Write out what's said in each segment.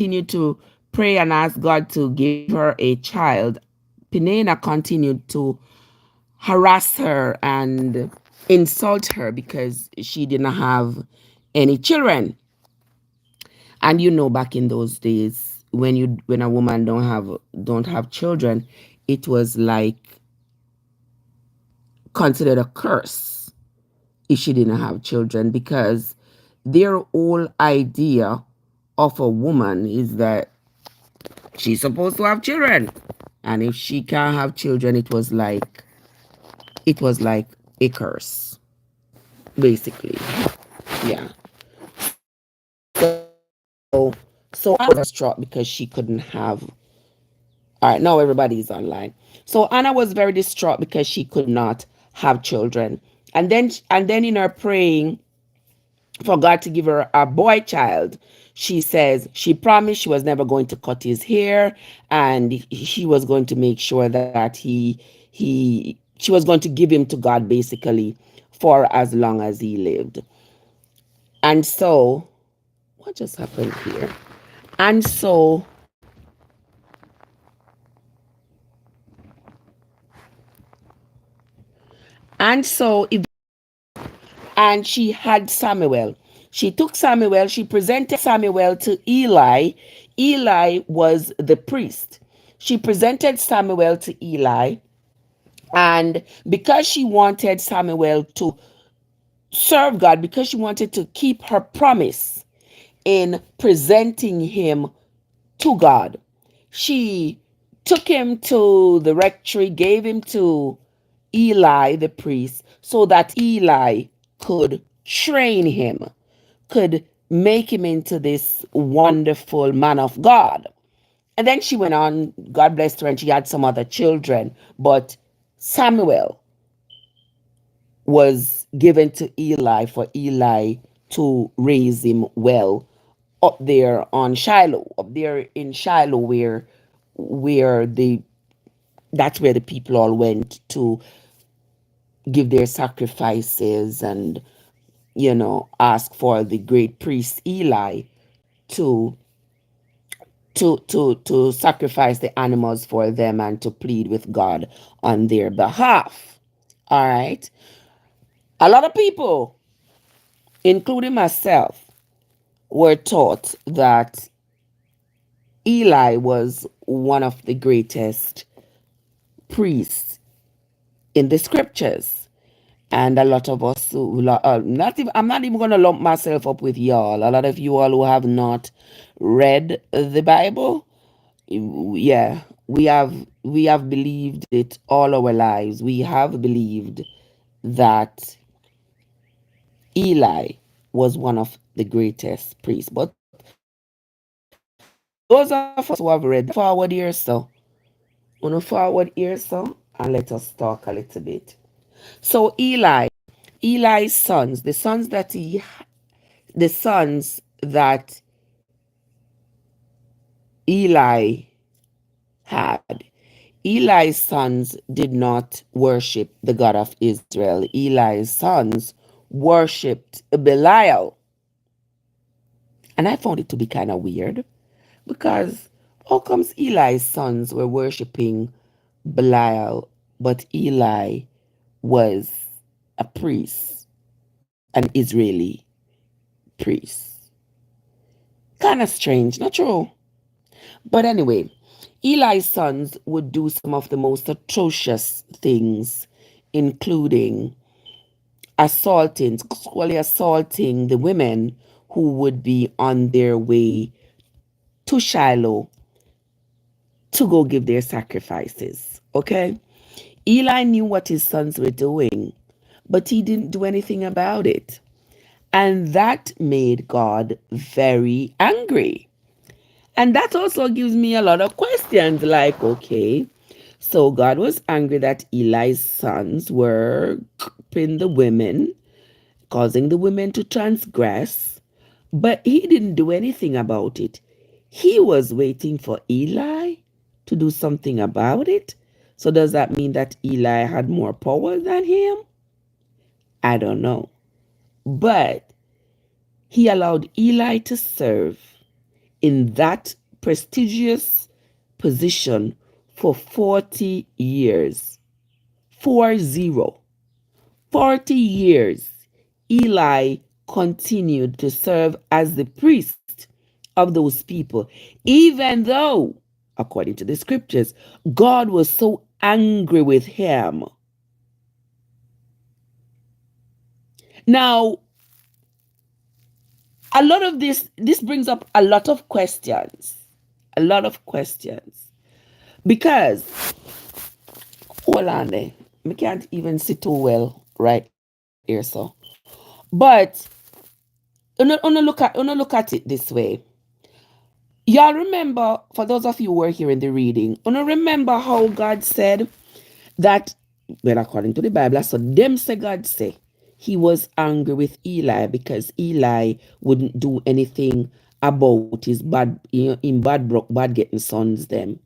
continued to pray and ask God to give her a child, Penina continued to harass her and insult her because she didn't have any children. And back in those days, when a woman don't have children, it was like considered a curse if she didn't have children, because their whole idea of a woman is that she's supposed to have children. And if she can't have children, it was like a curse, basically. Yeah. So Anna was distraught because she couldn't have. All right, now everybody's online. So Anna was very distraught because she could not have children. And then in her praying for God to give her a boy child, she says she promised she was never going to cut his hair, and she was going to make sure that she was going to give him to God, basically, for as long as he lived. And so what just happened here? And so and so if and she had Samuel. She took Samuel, she presented Samuel to Eli. Eli was the priest. She presented Samuel to Eli, and because she wanted Samuel to serve God, because she wanted to keep her promise in presenting him to God, she took him to the rectory, gave him to Eli, the priest, so that Eli could train him, could make him into this wonderful man of God. And then she went on, God blessed her, and she had some other children. But Samuel was given to Eli for Eli to raise him well up there on Shiloh, up there in Shiloh, where that's where the people all went to give their sacrifices and ask for the great priest Eli to to sacrifice the animals for them and to plead with God on their behalf. All right. A lot of people, including myself, were taught that Eli was one of the greatest priests in the scriptures. And a lot of us I'm not even going to lump myself up with y'all. A lot of you all who have not read the Bible, yeah, we have believed it all our lives. We have believed that Eli was one of the greatest priests. But those of us who have read, forward here, so on a forward here, so and let us talk a little bit. So Eli's sons, the sons that Eli had. Eli's sons did not worship the God of Israel. Eli's sons worshipped Belial. And I found it to be kind of weird, because how comes Eli's sons were worshiping Belial, but Eli was a priest, an Israeli priest? Kind of strange, not true? But anyway, Eli's sons would do some of the most atrocious things, including assaulting the women who would be on their way to Shiloh to go give their sacrifices. Okay? Eli knew what his sons were doing, but he didn't do anything about it. And that made God very angry. And that also gives me a lot of questions, like, okay, so God was angry that Eli's sons were in the women, causing the women to transgress, but he didn't do anything about it. He was waiting for Eli to do something about it. So does that mean that Eli had more power than him? I don't know. But he allowed Eli to serve in that prestigious position for 40 years. 40. 40 years. Eli continued to serve as the priest of those people, even though, according to the scriptures, God was so angry with him. Now, a lot of this brings up a lot of questions. A lot of questions. Because, hold on there. We can't even see too well right here, so. But look at it this way. Y'all remember, for those of you who were here in the reading, remember how God said that, well, according to the Bible, so them say God say he was angry with Eli because Eli wouldn't do anything about his bad, in bad getting sons them.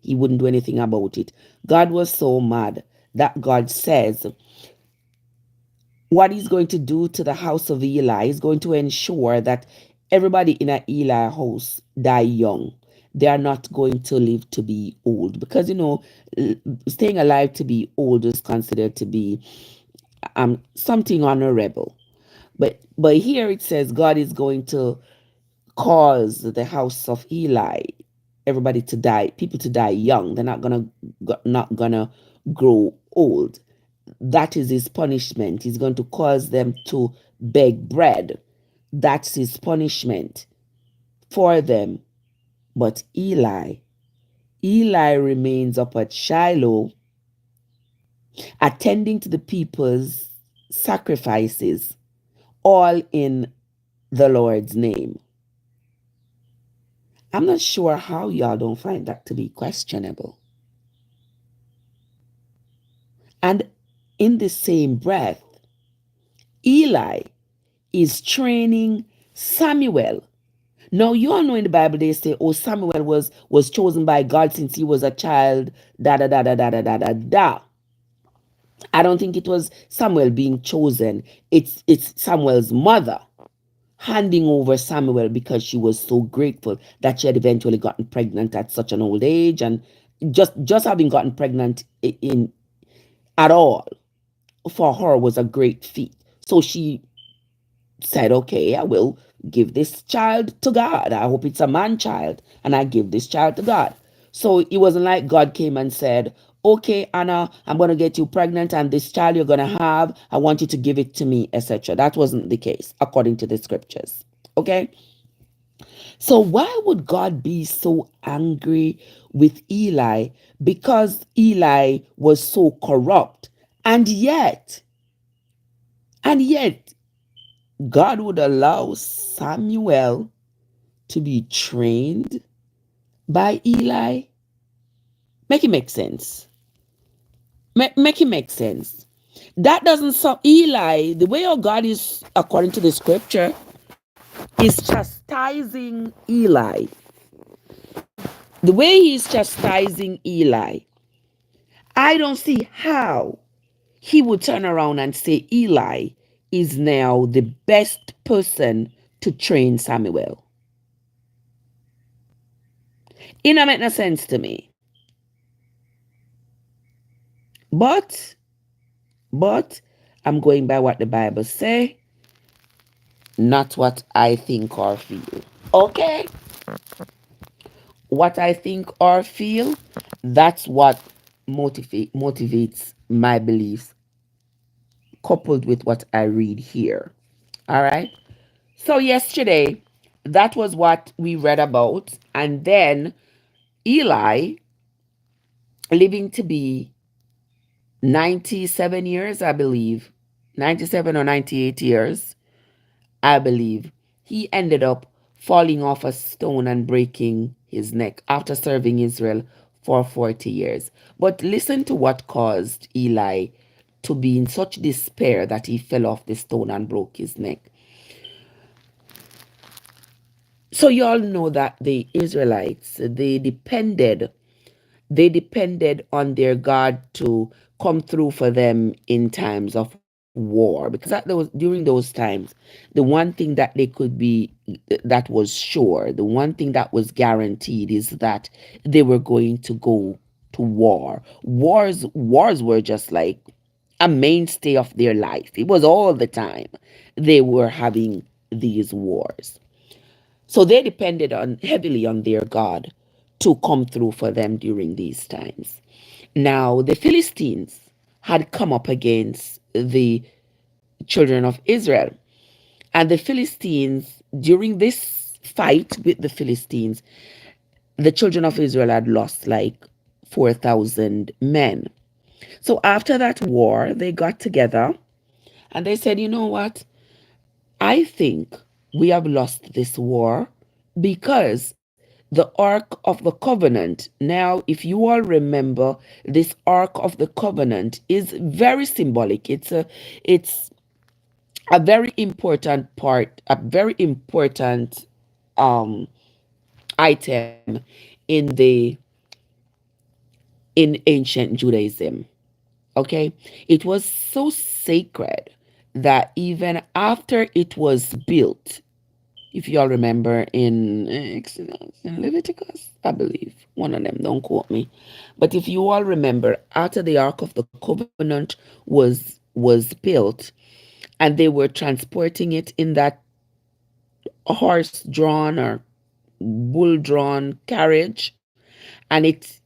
He wouldn't do anything about it. God was so mad that God says what he's going to do to the house of Eli is going to ensure that everybody in a Eli house die young. They are not going to live to be old because staying alive to be old is considered to be something honorable. But here it says God is going to cause the house of Eli, everybody to die, people to die young. They're not gonna grow old. That is his punishment. He's going to cause them to beg bread. That's his punishment for them. But Eli remains up at Shiloh, attending to the people's sacrifices, all in the Lord's name. I'm not sure how y'all don't find that to be questionable. And in the same breath, Eli is training Samuel. Now, you all know in the Bible they say, oh, Samuel was chosen by God since he was a child, da da da da da da da da da. I don't think it was Samuel being chosen. It's Samuel's mother handing over Samuel because she was so grateful that she had eventually gotten pregnant at such an old age, and just having gotten pregnant in at all for her was a great feat. So she said, okay, I will give this child to God. I hope it's a man child, and I give this child to God. So it wasn't like God came and said, okay, Anna, I'm going to get you pregnant, and this child you're going to have, I want you to give it to me, etc. That wasn't the case, according to the scriptures. Okay? So why would God be so angry with Eli? Because Eli was so corrupt. And yet, God would allow Samuel to be trained by Eli. Make it make sense. Make it make sense. That doesn't sound Eli, the way your God is, according to the scripture, is chastising Eli. The way he's chastising Eli, I don't see how he would turn around and say Eli is now the best person to train Samuel. It don't make no sense to me. But I'm going by what the Bible say, not what I think or feel. Okay? What I think or feel, that's what motivates my beliefs, coupled with what I read here. All right? So yesterday, that was what we read about. And then Eli, living to be 97 years, I believe, 97 or 98 years, I believe, he ended up falling off a stone and breaking his neck after serving Israel for 40 years. But listen to what caused Eli to be in such despair that he fell off the stone and broke his neck. So you all know that the Israelites, they depended on their God to come through for them in times of war, because during those times, the one thing that they could be that was sure, the one thing that was guaranteed is that they were going to go to war. Wars were just like a mainstay of their life. It was all the time they were having these wars. So they depended on heavily on their God to come through for them during these times. Now, the Philistines had come up against the children of Israel. And the Philistines, during this fight with the Philistines, the children of Israel had lost like 4,000 men. So after that war, they got together and they said, you know what? I think we have lost this war because the Ark of the Covenant. Now, if you all remember, this Ark of the Covenant is very symbolic. It's a very important part, a very important um item in the in ancient Judaism. Okay, it was so sacred that even after it was built, if you all remember in Exodus and Leviticus, I believe one of them, don't quote me, but if you all remember, after the Ark of the Covenant was built, and they were transporting it in that horse drawn or bull drawn carriage, and it,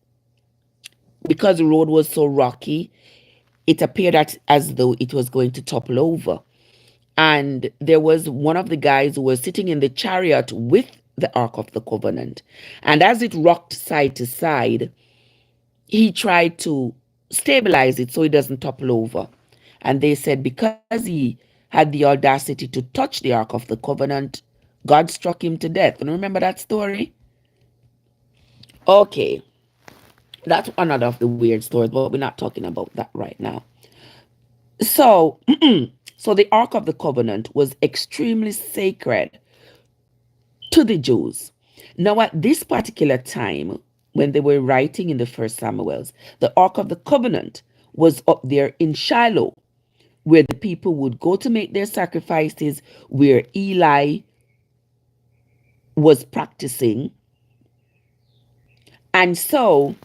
because the road was so rocky, it appeared as though it was going to topple over. And there was one of the guys who was sitting in the chariot with the Ark of the Covenant, and as it rocked side to side, he tried to stabilize it so it doesn't topple over. And they said because he had the audacity to touch the Ark of the Covenant, God struck him to death. And remember that story? Okay, that's another of the weird stories, but we're not talking about that right now. So, so the Ark of the Covenant was extremely sacred to the Jews. Now, at this particular time, when they were writing in the First Samuel's, the Ark of the Covenant was up there in Shiloh, where the people would go to make their sacrifices, where Eli was practicing. And so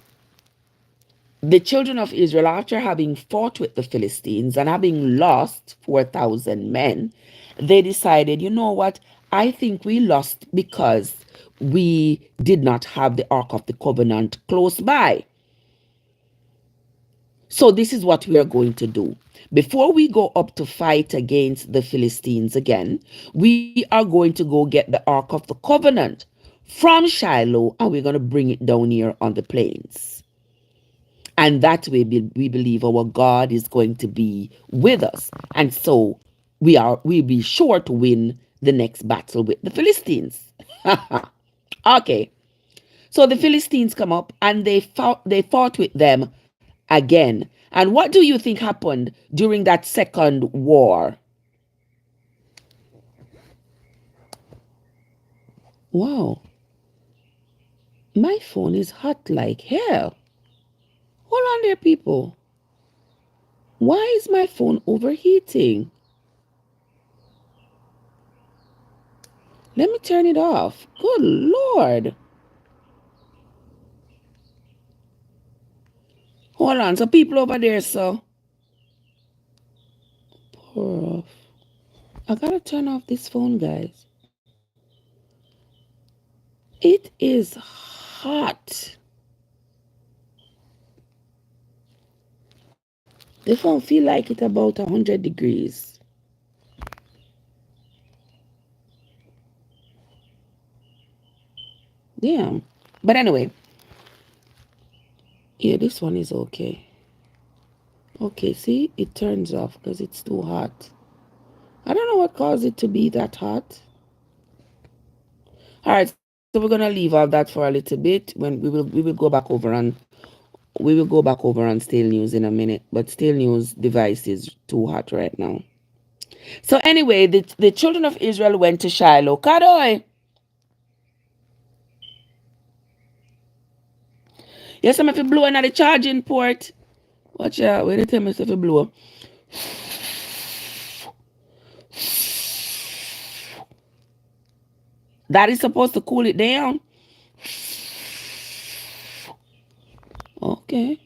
the children of Israel, after having fought with the Philistines and having lost 4,000 men, they decided, you know what? I think we lost because we did not have the Ark of the Covenant close by. So this is what we are going to do. Before we go up to fight against the Philistines again, we are going to go get the Ark of the Covenant from Shiloh, and we're going to bring it down here on the plains. And that way we believe our God is going to be with us. And so we'll be sure to win the next battle with the Philistines. Okay. So the Philistines come up and they fought with them again. And what do you think happened during that second war? Wow, my phone is hot like hell. Hold on there, people. Why is my phone overheating? Let me turn it off. Good Lord. Hold on. So people over there, so pour off. I gotta turn off this phone, guys. It is hot. The phone feel like it about 100 degrees. Damn. But anyway, yeah, this one is okay. Okay, see, it turns off because it's too hot. I don't know what caused it to be that hot. All right, so we're gonna leave all that for a little bit. When we will go back over on we will go back over on Stale News in a minute. But Stale News device is too hot right now. So anyway, the children of Israel went to Shiloh. Kadoy. Yes, I'm if you blow at the charging port. Watch out, where they tell me if you blow. That is supposed to cool it down. Okay.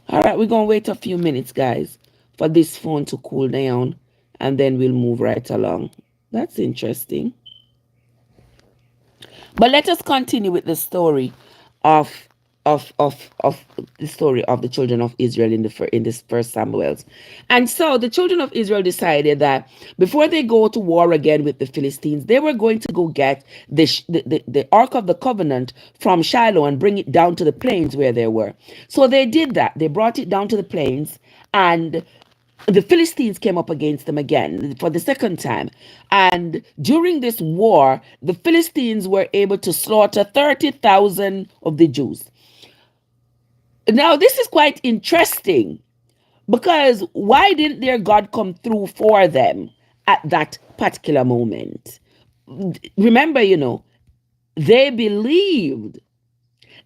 All right, we're going to wait a few minutes, guys, for this phone to cool down, and then we'll move right along. That's interesting. But let us continue with the story of of the story of the children of Israel in this first Samuel's. And so the children of Israel decided that before they go to war again with the Philistines, they were going to go get the Ark of the Covenant from Shiloh and bring it down to the plains where they were. So they did that. They brought it down to the plains, and the Philistines came up against them again for the second time. And during this war, the Philistines were able to slaughter 30,000 of the Jews. Now, this is quite interesting, because why didn't their God come through for them at that particular moment? Remember, they believed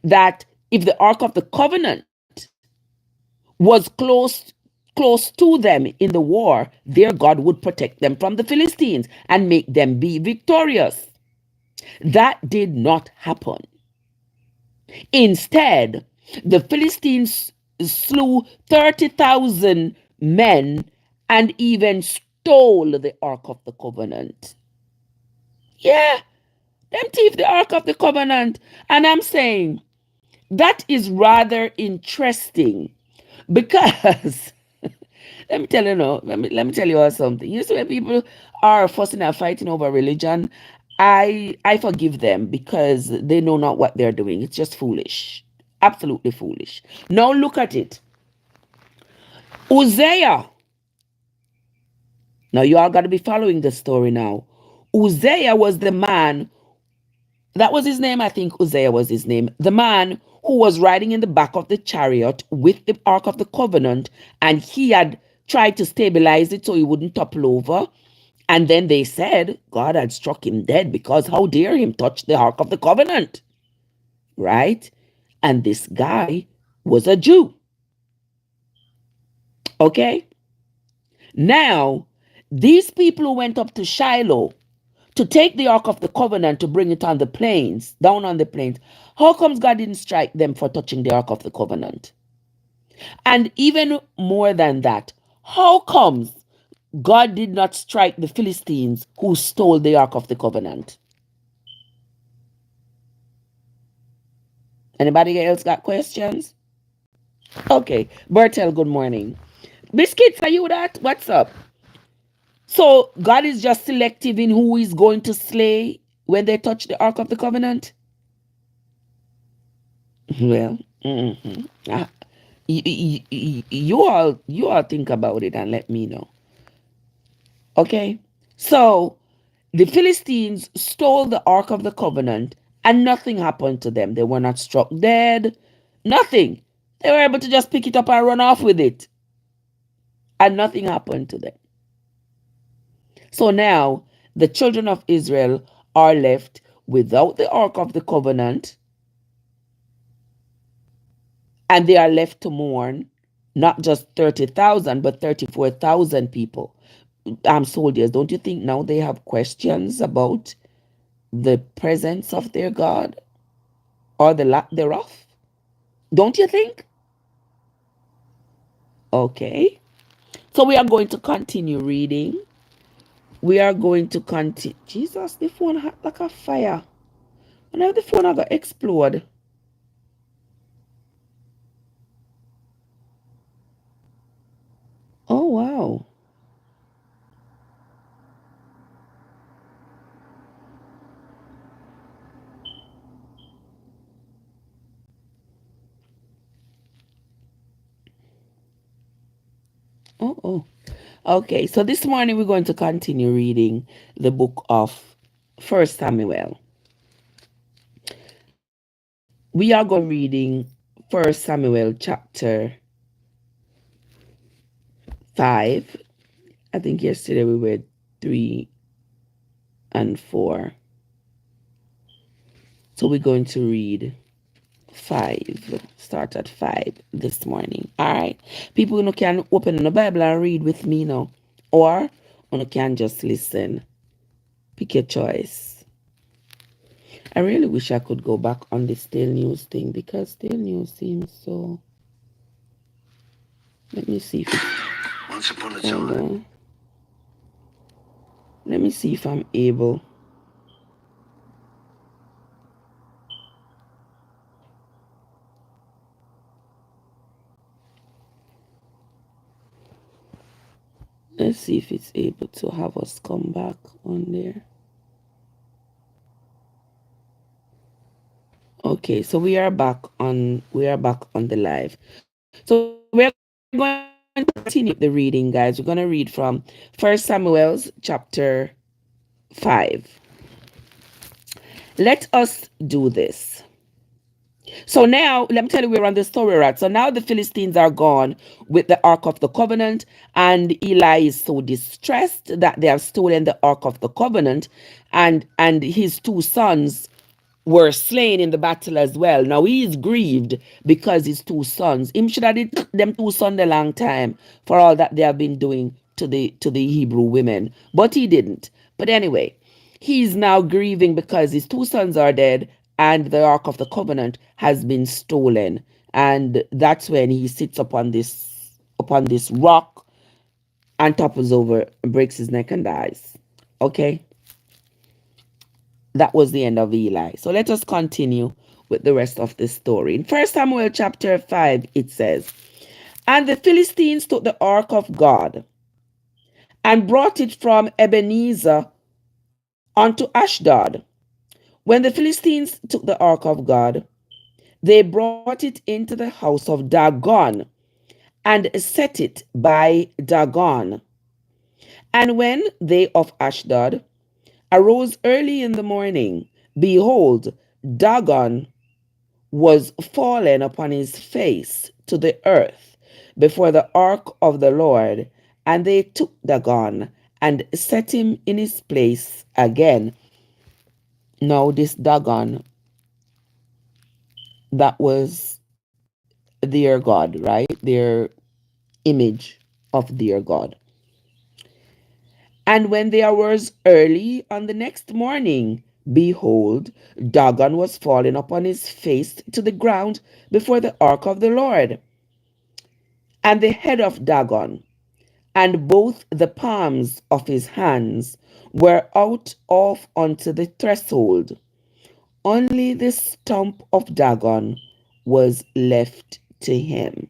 that if the Ark of the Covenant was close to them in the war, their God would protect them from the Philistines and make them be victorious. That did not happen. Instead, the Philistines slew 30,000 men and even stole the Ark of the Covenant. Yeah, them thief the Ark of the Covenant. And I'm saying that is rather interesting, because let me tell you now, let me tell you all something. You see, when people are fussing and fighting over religion, I forgive them, because they know not what they're doing. It's just foolish. Absolutely foolish. Now look at it. Uzziah. Now you all got to be following the story now. Uzziah was the man, that was his name, I think Uzziah was his name, the man who was riding in the back of the chariot with the Ark of the Covenant, and he had tried to stabilize it so he wouldn't topple over. And then they said God had struck him dead, because how dare him touch the Ark of the Covenant, right? And this guy was a Jew. Okay? Now, these people who went up to Shiloh to take the Ark of the Covenant to bring it on the plains, down on the plains, how comes God didn't strike them for touching the Ark of the Covenant? And even more than that, how comes God did not strike the Philistines who stole the Ark of the Covenant? Anybody else got questions? Okay, Bertel, good morning. Biscuits, are you that? What's up? So God is just selective in who He's going to slay when they touch the Ark of the Covenant? Well, you all think about it and let me know. Okay, so the Philistines stole the Ark of the Covenant, and nothing happened to them. They were not struck dead. Nothing. They were able to just pick it up and run off with it, and nothing happened to them. So now the children of Israel are left without the Ark of the Covenant, and they are left to mourn not just 30,000, but 34,000 people. Soldiers. Don't you think now they have questions about the presence of their God, or the lack thereof? Don't you think? Okay. So we are going to continue reading. We are going to continue. Jesus, the phone hot like a fire. And now the phone are going to explode. Oh, wow. Oh. Okay, so this morning we're going to continue reading the book of First Samuel. We are going reading First Samuel chapter 5. I think yesterday we read 3 and 4. So we're going to read 5. Start at 5 this morning. All right. People can open the Bible and read with me now. Or One can just listen. Pick your choice. I really wish I could go back on the stale news thing because stale news seems so. Let me see if it's. Once upon a Hold time. on. Let me see if I'm able. Let's see if it's able to have us come back on there. Okay, so we are back on the live. So we're going to continue the reading, guys. We're going to read from First Samuel's chapter 5. Let us do this. So now, let me tell you where on the story we're at. So now the Philistines are gone with the Ark of the Covenant, and Eli is so distressed that they have stolen the Ark of the Covenant, and his two sons were slain in the battle as well. Now he is grieved because his two sons. Him should have did them two sons a long time for all that they have been doing to the Hebrew women, but he didn't. But anyway, he's now grieving because his two sons are dead and the Ark of the Covenant has been stolen. And that's when he sits upon this rock and topples over, breaks his neck and dies. Okay, that was the end of Eli. So let us continue with the rest of the story. In 1 Samuel chapter 5, it says, "And the Philistines took the ark of God and brought it from Ebenezer unto Ashdod. When the Philistines took the ark of God, they brought it into the house of Dagon and set it by Dagon. And when they of Ashdod arose early in the morning, behold, Dagon was fallen upon his face to the earth before the ark of the Lord, and they took Dagon and set him in his place again." Now, this Dagon, that was their God, right? Their image of their God. "And when they arose early on the next morning, behold, Dagon was fallen upon his face to the ground before the ark of the Lord. And the head of Dagon and both the palms of his hands were out off unto the threshold. Only the stump of Dagon was left to him.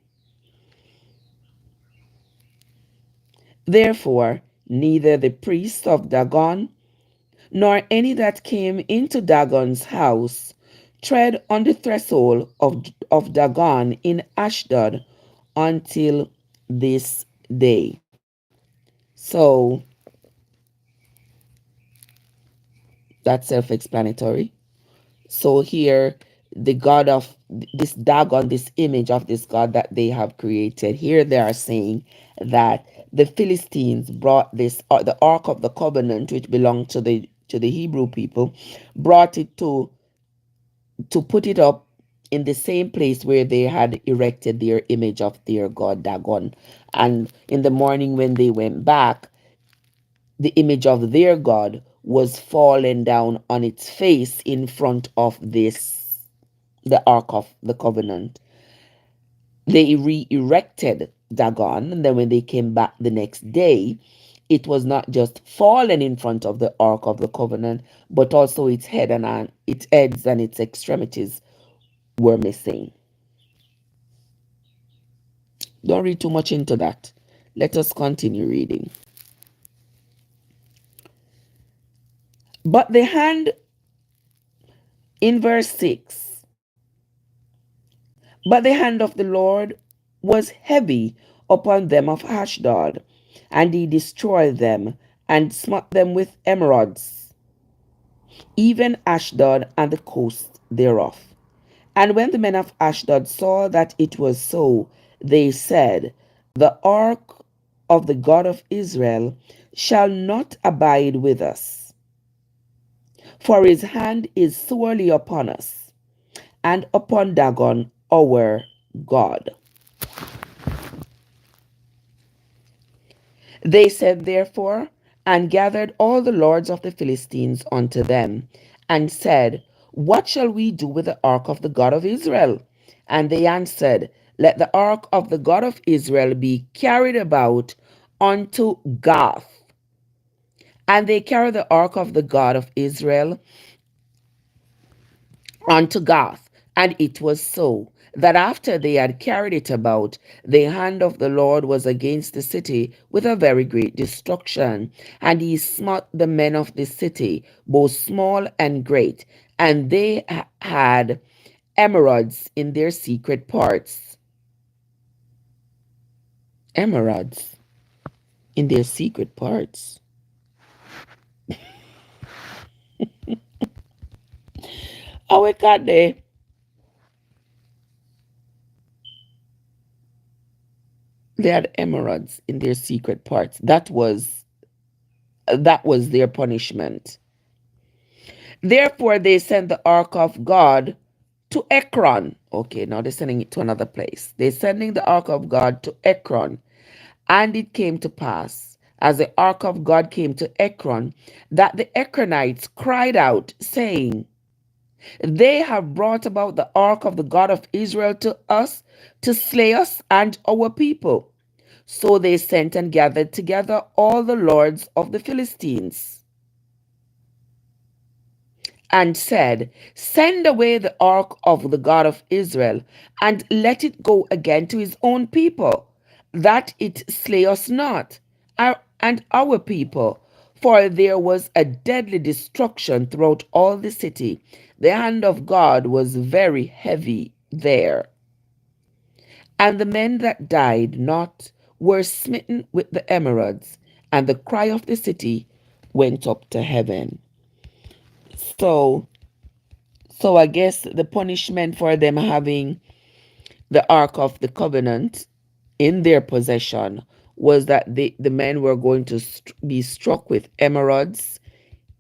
Therefore, neither the priests of Dagon nor any that came into Dagon's house tread on the threshold of Dagon in Ashdod until this day." So that's self explanatory. So here, the God of this Dagon, this image of this God that they have created, here they are saying that the Philistines brought this, the Ark of the Covenant, which belonged to the Hebrew people, brought it to put it up in the same place where they had erected their image of their God Dagon. And in the morning when they went back, the image of their God was fallen down on its face in front of the Ark of the Covenant. They re-erected Dagon, and then when they came back the next day, it was not just fallen in front of the Ark of the Covenant, but also its its heads and its extremities were missing. Don't read too much into that. Let us continue reading. But the hand in verse 6, but the hand of the Lord was heavy upon them of Ashdod, and he destroyed them and smote them with emerods, even Ashdod and the coast thereof. And when the men of Ashdod saw that it was so, they said, "The ark of the God of Israel shall not abide with us, for his hand is sorely upon us, and upon Dagon our God." They said, therefore, and gathered all the lords of the Philistines unto them, and said, What shall we do with the ark of the God of Israel? And they answered, Let the ark of the God of Israel be carried about unto Gath. And they carried the ark of the God of Israel unto Gath. And it was so that after they had carried it about, the hand of the Lord was against the city with a very great destruction. And he smote the men of the city, both small and great, and they had emeralds in their secret parts. Emeralds in their secret parts. Oh, we got there. They had emeralds in their secret parts. That was their punishment. Therefore, they sent the ark of God to Ekron. Okay, now they're sending it to another place. They're sending the ark of God to Ekron. And it came to pass, as the ark of God came to Ekron, that the Ekronites cried out, saying, They have brought about the ark of the God of Israel to us to slay us and our people. So they sent and gathered together all the lords of the Philistines and said, Send away the ark of the God of Israel, and let it go again to his own people, that it slay us not, and our people. For there was a deadly destruction throughout all the city. The hand of God was very heavy there. And the men that died not were smitten with the emeralds, and the cry of the city went up to heaven. So So I guess the punishment for them having the Ark of the Covenant in their possession was that the men were going to be struck with emeralds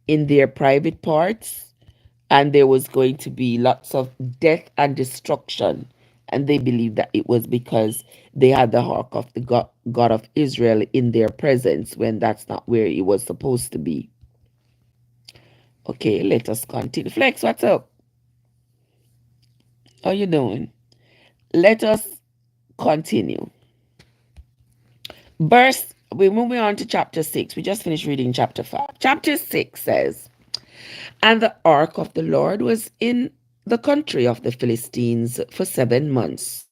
in their private parts, and there was going to be lots of death and destruction. And they believed that it was because they had the Ark of the God of Israel in their presence when that's not where it was supposed to be. Okay, let us continue. Flex, what's up? How you doing? Let us continue. We're moving on to chapter 6. We just finished reading chapter 5. Chapter 6 says, And the ark of the Lord was in the country of the Philistines for 7 months.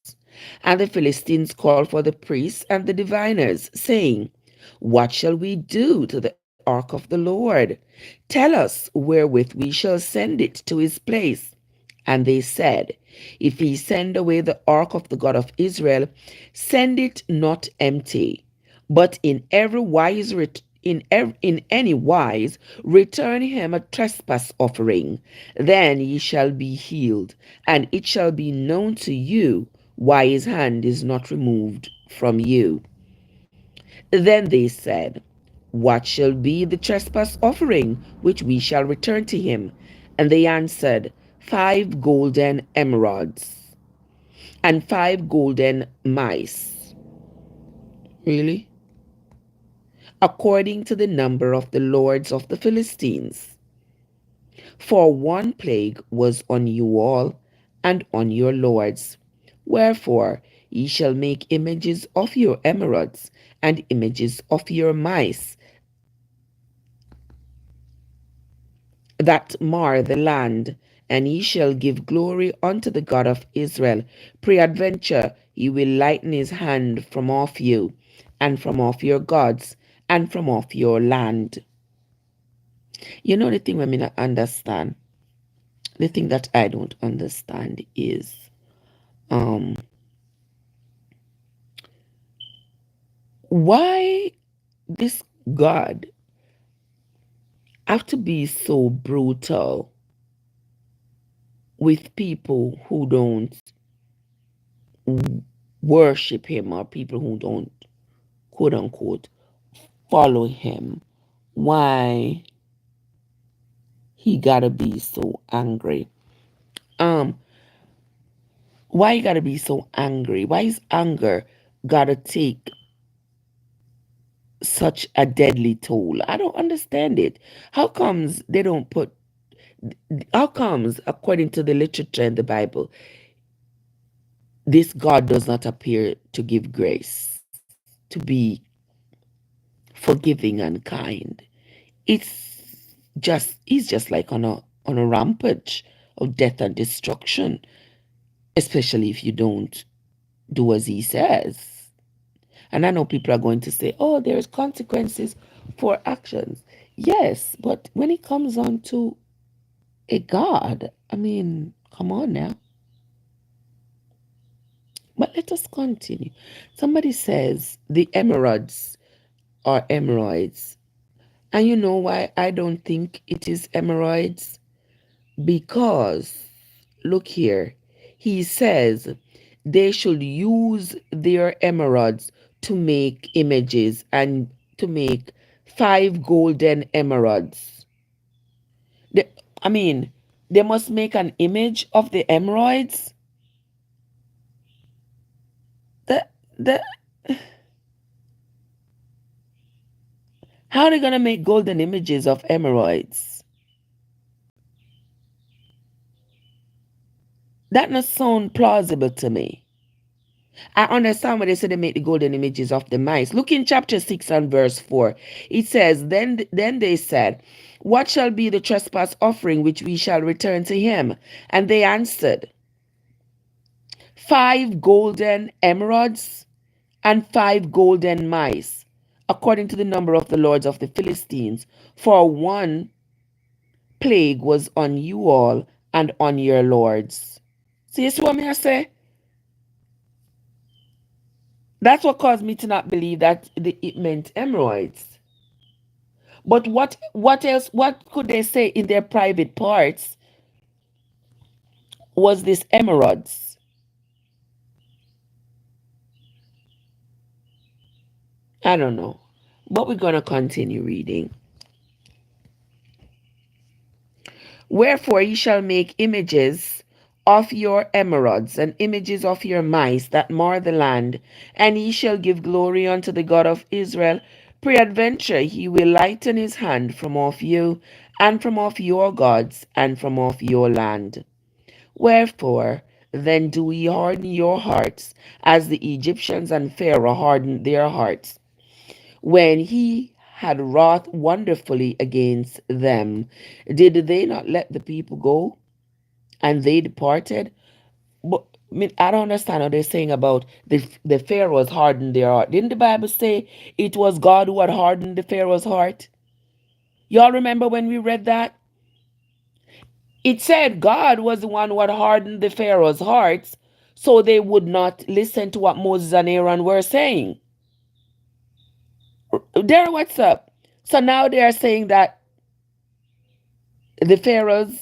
And the Philistines called for the priests and the diviners, saying, What shall we do to the ark of the Lord? Tell us wherewith we shall send it to his place. And they said, If he send away the ark of the God of Israel, send it not empty, but in any wise return him a trespass offering. Then ye shall be healed, and it shall be known to you why his hand is not removed from you. Then they said, What shall be the trespass offering which we shall return to him? And they answered, 5 golden emeralds and 5 golden mice. Really? According to the number of the lords of the Philistines. For one plague was on you all and on your lords. Wherefore ye shall make images of your emeralds and images of your mice that mar the land, and ye shall give glory unto the God of Israel. Peradventure he will lighten his hand from off you, and from off your gods, and from off your land. You know the thing I not understand? The thing that I don't understand is um why this God have to be so brutal with people who don't worship him, or people who don't, quote unquote, follow him. Why he gotta be so angry? Um, why you gotta be so angry? Why is anger gotta take such a deadly toll? I don't understand it. How comes they don't put, how comes, according to the literature in the Bible, this God does not appear to give grace, to be forgiving and kind? He's just like on a rampage of death and destruction, especially if you don't do as he says. And I know people are going to say, oh, there's consequences for actions. Yes, but when it comes on to a God, I mean, come on now. But let us continue. Somebody says the emeralds are hemorrhoids. And you know why I don't think it is hemorrhoids? Because, look here, he says they should use their emeralds to make images and to make 5 golden emeralds. They, I mean, they must make an image of the emeralds. The, the, how are they going to make golden images of emeralds? That doesn't sound plausible to me. I understand when they say they make the golden images of the mice. Look in chapter 6 and verse 4. It says, then they said, what shall be the trespass offering which we shall return to him? And they answered, 5 golden emeralds and 5 golden mice, according to the number of the lords of the Philistines. For one plague was on you all and on your lords. See, you see what I say? That's what caused me to not believe that it meant hemorrhoids. But what else? What could they say in their private parts was this emeralds? I don't know. But we're gonna continue reading. Wherefore ye shall make images of your emeralds and images of your mice that mar the land, and ye shall give glory unto the God of Israel. Peradventure he will lighten his hand from off you, and from off your gods, and from off your land. Wherefore then do ye harden your hearts, as the Egyptians and Pharaoh hardened their hearts, when he had wrought wonderfully against them? Did they not let the people go, and they departed? But I mean, I don't understand what they're saying about the Pharaohs hardened their heart. Didn't the Bible say it was God who had hardened the Pharaoh's heart? Y'all remember when we read that? It said God was the one who had hardened the Pharaoh's hearts so they would not listen to what Moses and Aaron were saying. There, what's up? So now they are saying that the Pharaohs,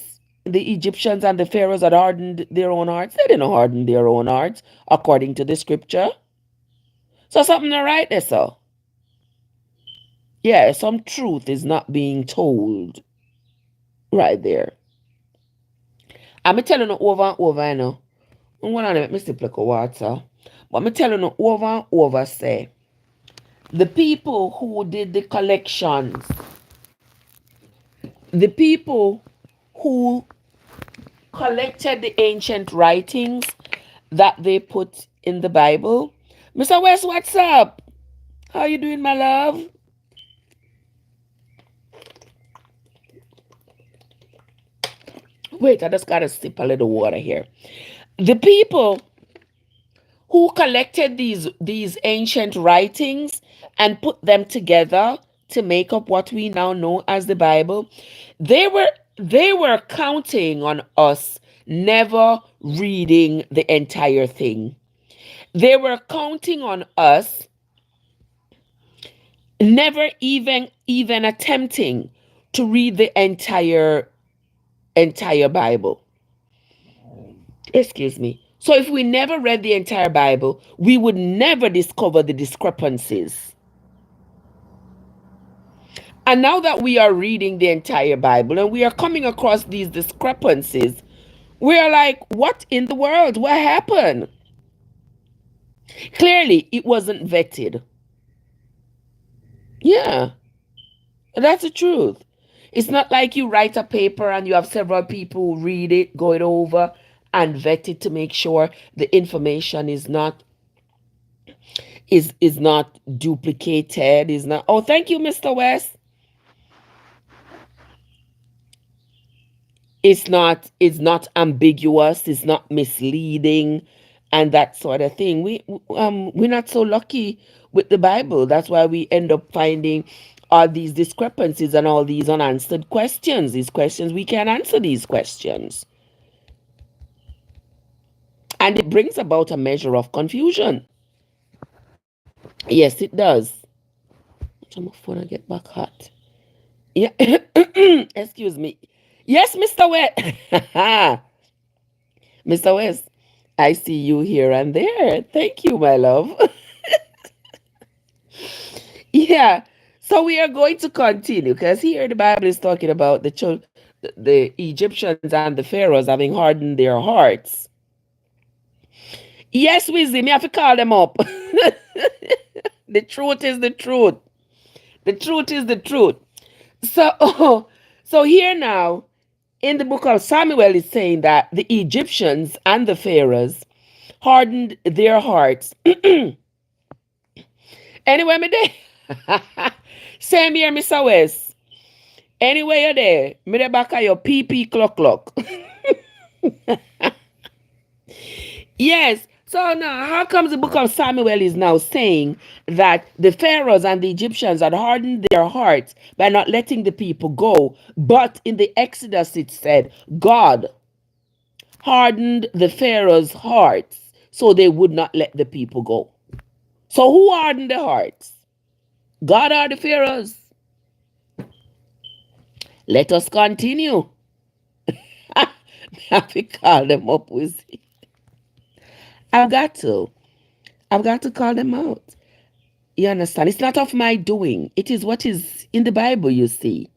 the Egyptians and the Pharaohs had hardened their own hearts. They didn't harden their own hearts according to the scripture. So something not right there, so. Yeah, some truth is not being told right there. I'm telling you over and over, you know. I'm going to make me sip like a water. But I'm telling you over and over, say, the people who did the collections, the people who collected the ancient writings that they put in the Bible. Mr. West, what's up? How you doing, my love? Wait, I just gotta sip a little water here. The people who collected these ancient writings and put them together to make up what we now know as the Bible, they were counting on us never reading the entire thing. They were counting on us never even attempting to read the entire Bible. Excuse me. So if we never read the entire Bible, we would never discover the discrepancies. And now that we are reading the entire Bible and we are coming across these discrepancies, we are like, what in the world? What happened? Clearly, it wasn't vetted. Yeah, that's the truth. It's not like you write a paper and you have several people who read it, go it over, and vet it to make sure the information is not duplicated, is not. Oh, thank you, Mr. West. It's not ambiguous, it's not misleading, and that sort of thing. We're not so lucky with the Bible. That's why we end up finding all these discrepancies and all these unanswered questions. These questions, we can't answer these questions, and it brings about a measure of confusion. Yes, it does. I'm phone I get back hot. Yeah. Excuse me. Yes, Mr. West. Mr. West, I see you here and there. Thank you, my love. Yeah. So we are going to continue because here the Bible is talking about the Egyptians and the Pharaohs having hardened their hearts. Yes, Wisdom, you have to call them up. The truth is the truth. The truth is the truth. So, so here now in the book of Samuel is saying that the Egyptians and the Pharaohs hardened their hearts. Anyway, me there. Same here, Mr. West. Anyway, you're there. Me there back at your PP clock clock. Yes. So now, how comes the book of Samuel is now saying that the Pharaohs and the Egyptians had hardened their hearts by not letting the people go? But in the Exodus, it said God hardened the Pharaoh's hearts so they would not let the people go. So who hardened the hearts? God or the Pharaohs? Let us continue. I have to call them up with it. I've got to. I've got to call them out. You understand? It's not of my doing. It is what is in the Bible, you see.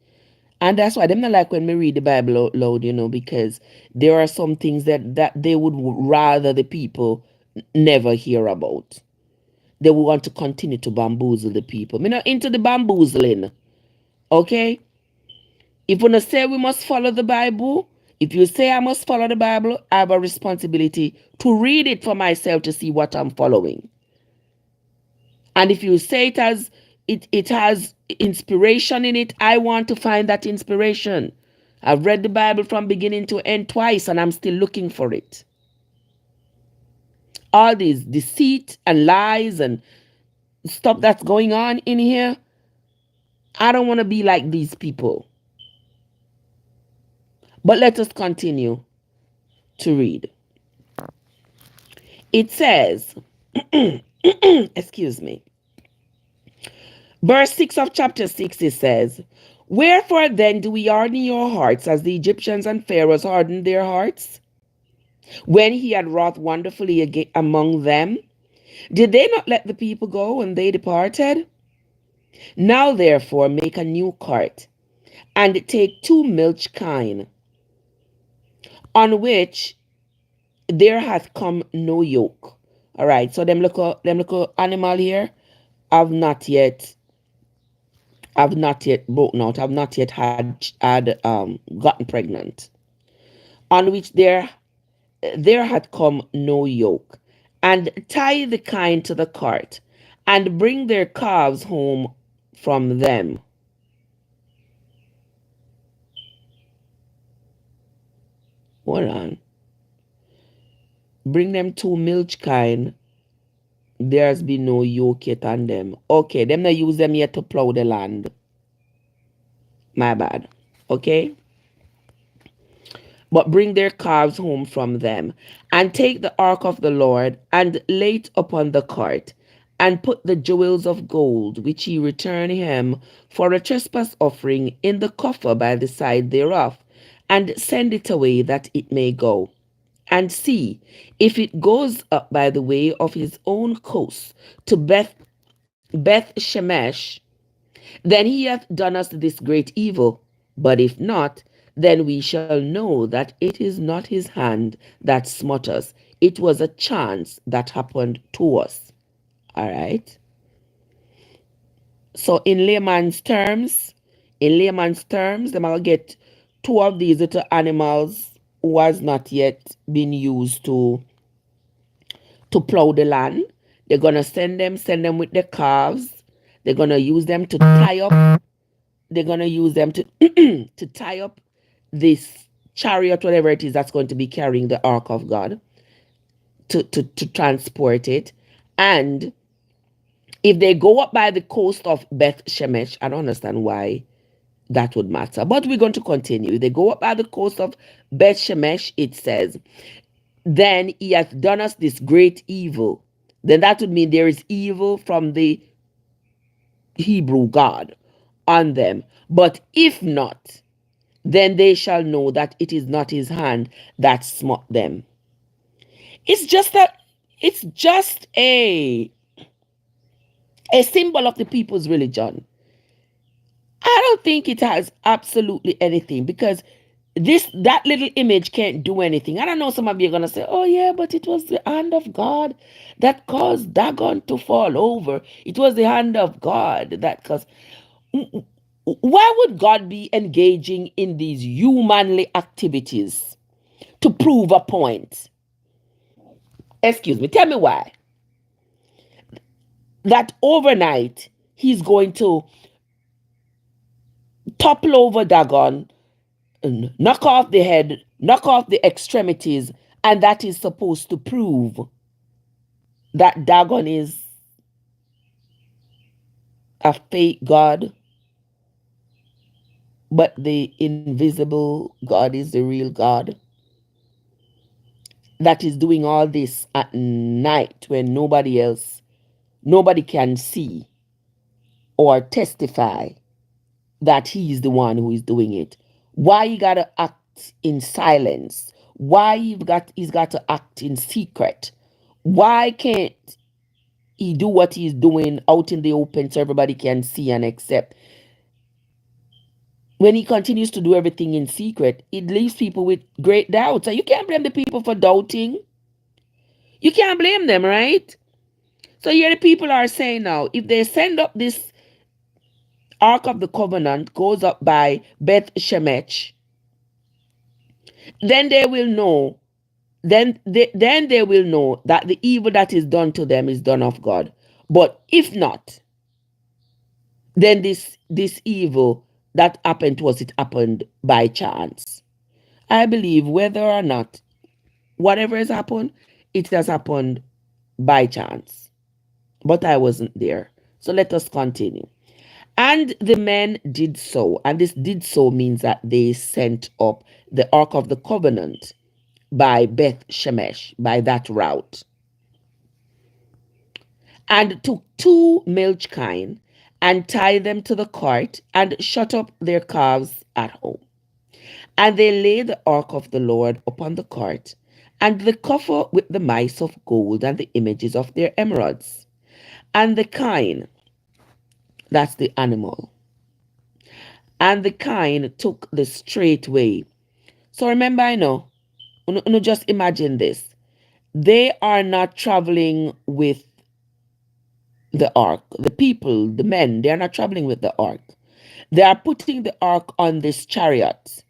And that's why them not like when we read the Bible out loud, because there are some things that they would rather the people never hear about. They will want to continue to bamboozle the people. Me not into the bamboozling. Okay? If you say we must follow the Bible, if you say I must follow the Bible, I have a responsibility to read it for myself to see what I'm following. And if you say it has inspiration in it, I want to find that inspiration. I've read the Bible from beginning to end twice and I'm still looking for it. All these deceit and lies and stuff that's going on in here, I don't want to be like these people. But let us continue to read. It says, excuse me, verse 6 of chapter 6, it says, wherefore then do we harden your hearts as the Egyptians and Pharaohs hardened their hearts? When he had wrought wonderfully among them, did they not let the people go and they departed? Now therefore make a new cart, and take 2 milch kine, on which there hath come no yoke. All right, so them look animal here have not yet broken out, have not yet had gotten pregnant, on which there had come no yoke, and tie the kine to the cart, and bring their calves home from them. Hold on. Bring them 2 milch kine. There's been no yoke yet on them. Okay, them not use them yet to plow the land. My bad. Okay? But bring their calves home from them, and take the ark of the Lord, and lay it upon the cart, and put the jewels of gold, which ye return him for a trespass offering, in the coffer by the side thereof, and send it away that it may go. And see, if it goes up by the way of his own coast to Beth Shemesh, then he hath done us this great evil. But if not, then we shall know that it is not his hand that smote us. It was a chance that happened to us. All right. So in layman's terms, they're gonna get two of these little animals who has not yet been used to plow the land. They're gonna send them with the calves. They're gonna use them to tie up. They're gonna use them to to tie up this chariot, whatever it is that's going to be carrying the ark of God, to transport it. And if they go up by the coast of Beth Shemesh, I don't understand why that would matter. But we're going to continue. If they go up by the coast of Beth Shemesh, it says, then he hath done us this great evil. Then that would mean there is evil from the Hebrew God on them. But if not, then they shall know that it is not his hand that smote them. It's just that it's just a symbol of the people's religion. I don't think it has absolutely anything, because that little image can't do anything. I don't know, some of you are gonna say, oh yeah, but it was the hand of God that caused Dagon to fall over. It was the hand of God that caused. Why would God be engaging in these humanly activities to prove a point? Excuse me, tell me why. That overnight he's going to topple over Dagon, knock off the head, knock off the extremities, and that is supposed to prove that Dagon is a fake God, but the invisible God is the real God that is doing all this at night when nobody can see or testify that he is the one who is doing it. Why he gotta act in silence? Why he's got to act in secret? Why can't he do what he's doing out in the open so everybody can see and accept? When he continues to do everything in secret, it leaves people with great doubts. And you can't blame the people for doubting. You can't blame them, right? So here the people are saying now, if they send up this Ark of the Covenant, goes up by Beth Shemesh, then they will know, then they will know that the evil that is done to them is done of God. But if not, then this evil that happened to us, it happened by chance. I believe whether or not whatever has happened, it has happened by chance. But I wasn't there. So let us continue. And the men did so. And this did so means that they sent up the Ark of the Covenant by Beth Shemesh, by that route, and took two milch kine and tied them to the cart and shut up their calves at home. And they laid the ark of the Lord upon the cart, and the coffer with the mice of gold and the images of their emeralds. And the kine, that's the animal, and the kine took the straight way. So remember, I know, just imagine this. They are not traveling with the ark. The people, the men, they are not traveling with the ark. They are putting the ark on this chariot.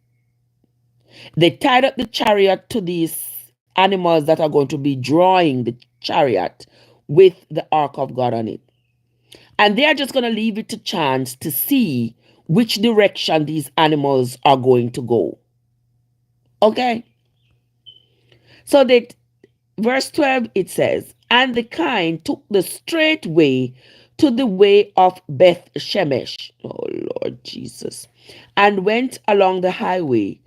They tied up the chariot to these animals that are going to be drawing the chariot with the ark of God on it. And they are just going to leave it to chance to see which direction these animals are going to go. Okay? So that verse 12, it says, and the kine took the straight way to the way of Beth Shemesh, oh Lord Jesus, and went along the highway,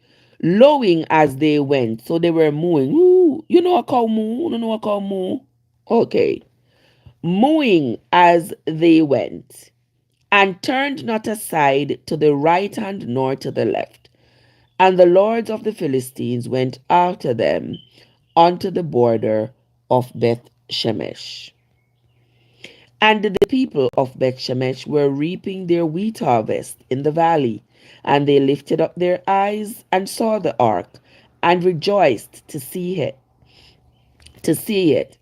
lowing as they went. So they were mooing. Ooh, you know a cow moo? You know a cow moo? Okay. Mooing as they went, and turned not aside to the right hand nor to the left. And the lords of the Philistines went after them unto the border of Beth Shemesh. And the people of Beth Shemesh were reaping their wheat harvest in the valley, and they lifted up their eyes and saw the ark, and rejoiced to see it. To see it.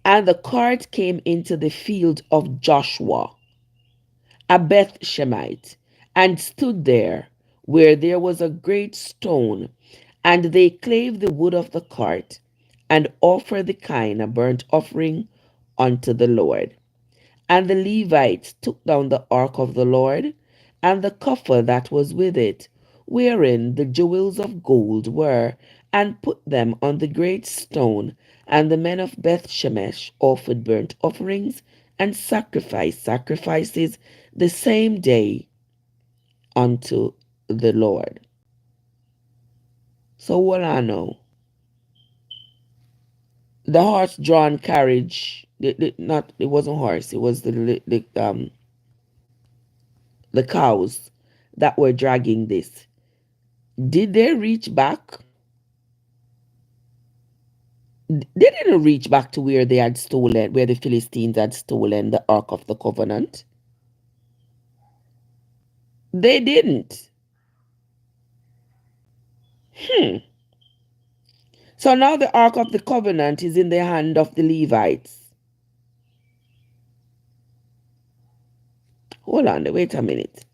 And the cart came into the field of Joshua, a Beth Shemite, and stood there, where there was a great stone, and they clave the wood of the cart, and offer the kine a burnt offering unto the Lord. And the Levites took down the ark of the Lord, and the coffer that was with it, wherein the jewels of gold were, and put them on the great stone. And the men of Beth Shemesh offered burnt offerings and sacrifices the same day unto the Lord. So what I know, the horse-drawn carriage, not it wasn't horse, it was the cows that were dragging this. Did they reach back? They didn't reach back to where they had stolen, where the Philistines had stolen the Ark of the Covenant. They didn't. Hmm. So now the Ark of the Covenant is in the hand of the Levites. Hold on, wait a minute.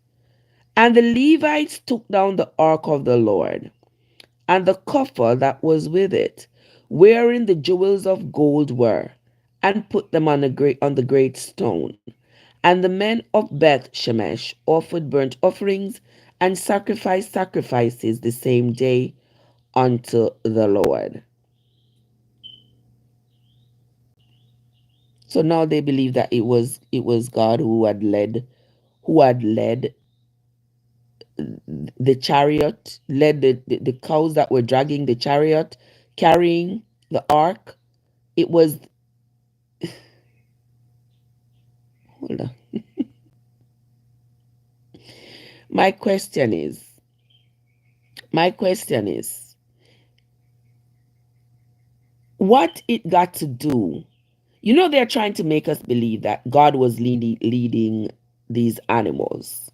And the Levites took down the Ark of the Lord, and the coffer that was with it, wherein the jewels of gold were, and put them on the great stone. And the men of Beth Shemesh offered burnt offerings and sacrifices the same day unto the Lord. So now they believe that it was God who had led the chariot, led the cows that were dragging the chariot, carrying the ark. It was, hold on. My question is, my question is, what it got to do? They're trying to make us believe that God was leading these animals.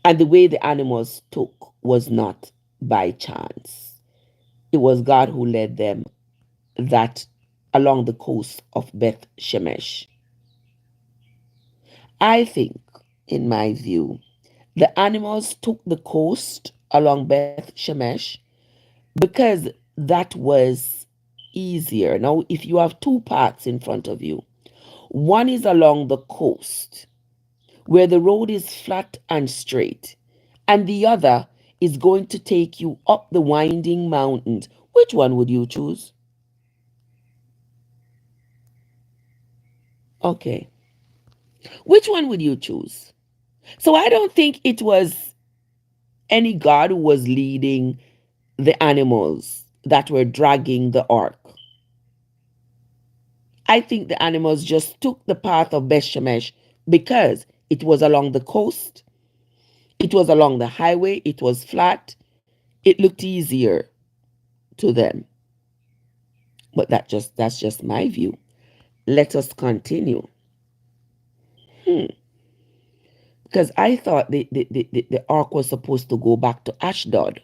And the way the animals took was not by chance. It was God who led them that along the coast of Beth Shemesh. I think, in my view, the animals took the coast along Beth Shemesh because that was easier. Now, if you have two paths in front of you, one is along the coast where the road is flat and straight, and the other is going to take you up the winding mountains. Which one would you choose? Okay. Which one would you choose? So I don't think it was any God who was leading the animals that were dragging the ark. I think the animals just took the path of Beth Shemesh because it was along the coast, it was along the highway, it was flat, it looked easier to them. But that's just my view. Let us continue. Because I thought the ark was supposed to go back to Ashdod.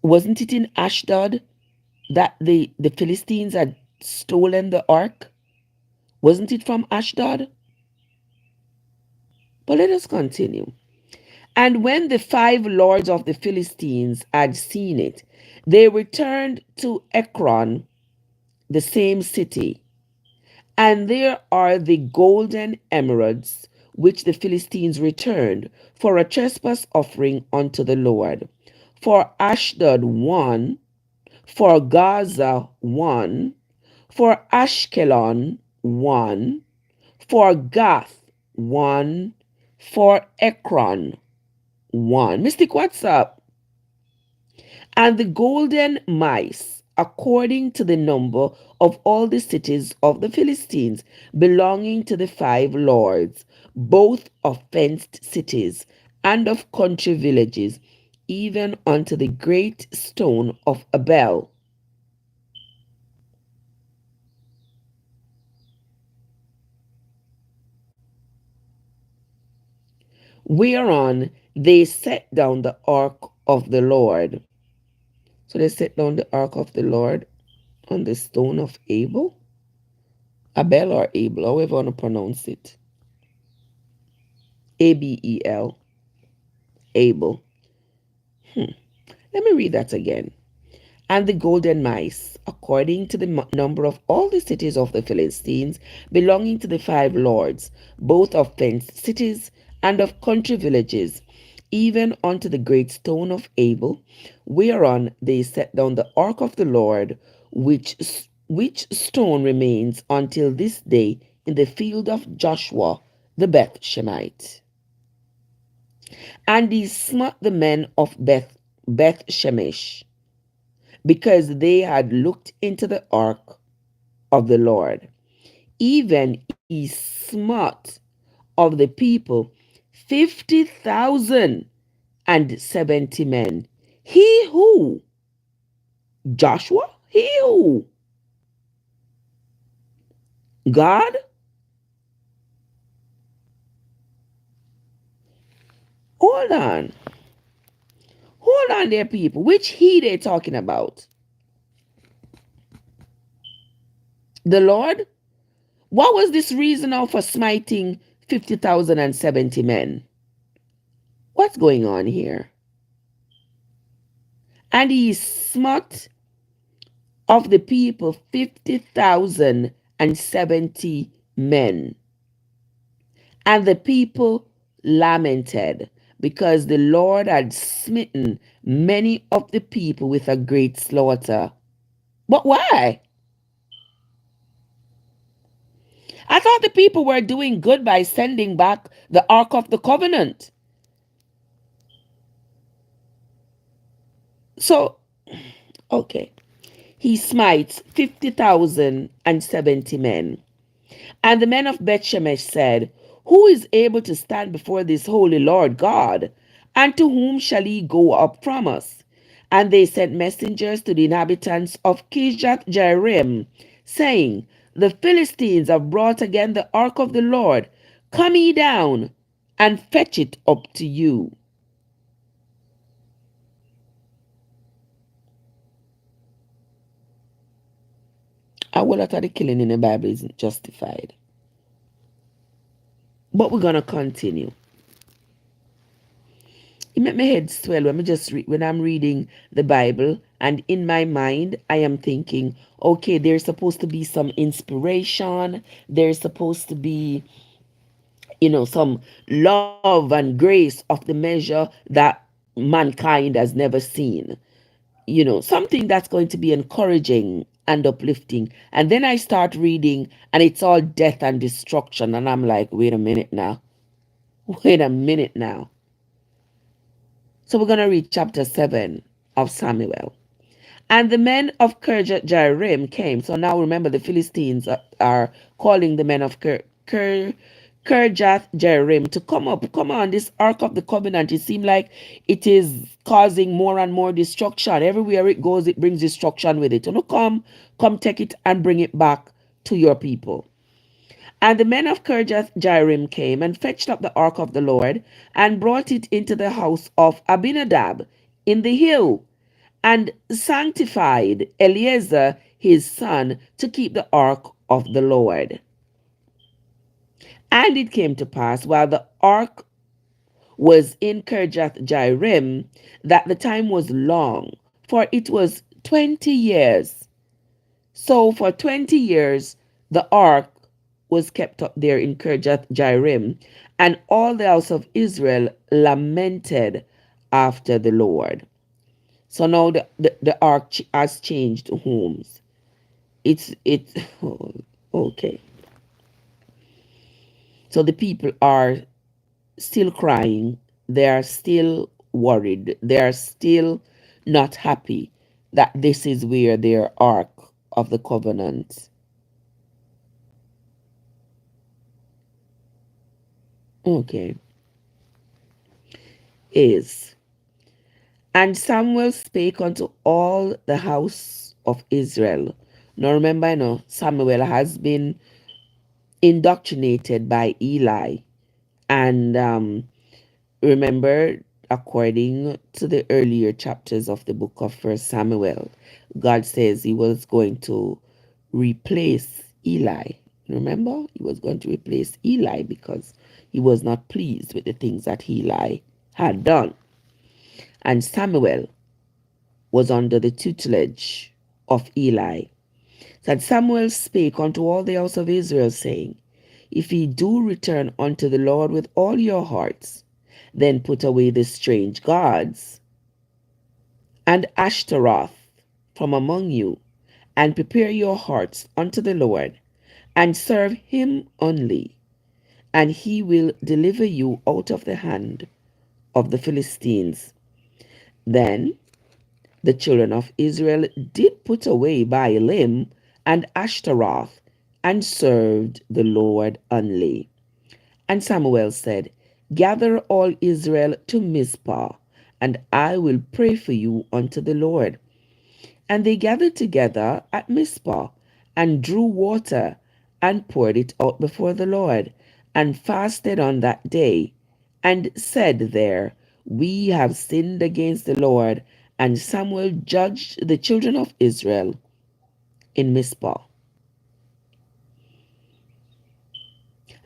Wasn't it in Ashdod that the Philistines had stolen the ark? Wasn't it from Ashdod? But let us continue. And when the 5 lords of the Philistines had seen it, they returned to Ekron, the same city. And there are the golden emeralds which the Philistines returned for a trespass offering unto the Lord. For Ashdod 1, for Gaza 1, for Ashkelon 1, for Gath 1, for Ekron 1. Mystic, what's up? And the golden mice, according to the number of all the cities of the Philistines, belonging to the 5 lords, both of fenced cities and of country villages, even unto the great stone of Abel. Whereon they set down the ark of the Lord. So they set down the ark of the Lord on the stone of Abel. Abel or Abel, however you want to pronounce it. Abel, Abel. Let me read that again. And the golden mice, according to the number of all the cities of the Philistines, belonging to the 5 lords, both of fenced cities and of country villages, even unto the great stone of Abel, whereon they set down the ark of the Lord, which stone remains until this day in the field of Joshua the Beth Shemite. And he smote the men of Beth Shemesh, because they had looked into the ark of the Lord. Even he smote of the people 50,070 men. He who? Joshua? He who? God? Hold on. Hold on there, people. Which he they talking about? The Lord? What was this reason now for smiting 50,070 men? What's going on here? And he smote of the people 50,070 men. And the people lamented, because the Lord had smitten many of the people with a great slaughter. But why? I thought the people were doing good by sending back the Ark of the Covenant. So, okay. He smites 50,070 men. And the men of Bethshemesh said, who is able to stand before this holy Lord God? And to whom shall he go up from us? And they sent messengers to the inhabitants of Kirjath Jearim, saying, the Philistines have brought again the ark of the Lord. Come ye down and fetch it up to you. A whole lot of the killing in the Bible isn't justified. But we're going to continue. It make my head swell when when I'm reading the Bible, and in my mind I am thinking, okay, there's supposed to be some inspiration, there's supposed to be, some love and grace of the measure that mankind has never seen. Something that's going to be encouraging and uplifting. And then I start reading and it's all death and destruction, and I'm like, wait a minute now. Wait a minute now. So we're going to read chapter 7 of Samuel. And the men of Kirjath Jearim came. So now remember, the Philistines are calling the men of Kirjath Jearim to come up. Come on, this Ark of the Covenant. It seems like it is causing more and more destruction. Everywhere it goes, it brings destruction with it. So no, come take it and bring it back to your people. And the men of Kirjath Jearim came and fetched up the ark of the Lord and brought it into the house of Abinadab in the hill, and sanctified Eleazar his son to keep the ark of the Lord. And it came to pass, while the ark was in Kirjath Jearim, that the time was long, for it was 20 years. So for 20 years the ark was kept up there in Kirjath Jearim, and all the house of Israel lamented after the Lord. So now the ark has changed homes. It's oh, okay. So the people are still crying. They are still worried. They are still not happy that this is where their ark of the covenant okay is. And Samuel spake unto all the house of Israel. Now remember, Samuel has been indoctrinated by Eli. And remember, according to the earlier chapters of the book of First Samuel, God says he was going to replace Eli. Remember, he was going to replace Eli because he was not pleased with the things that Eli had done. And Samuel was under the tutelage of Eli. That Samuel spake unto all the house of Israel, saying, If ye do return unto the Lord with all your hearts, then put away the strange gods and Ashtaroth from among you, and prepare your hearts unto the Lord, and serve him only, and he will deliver you out of the hand of the Philistines. Then the children of Israel did put away Baalim and Ashtaroth, and served the Lord only. And Samuel said, Gather all Israel to Mizpah, and I will pray for you unto the Lord. And they gathered together at Mizpah, and drew water, and poured it out before the Lord, and fasted on that day, and said there, We have sinned against the Lord. And Samuel judged the children of Israel in Mizpah.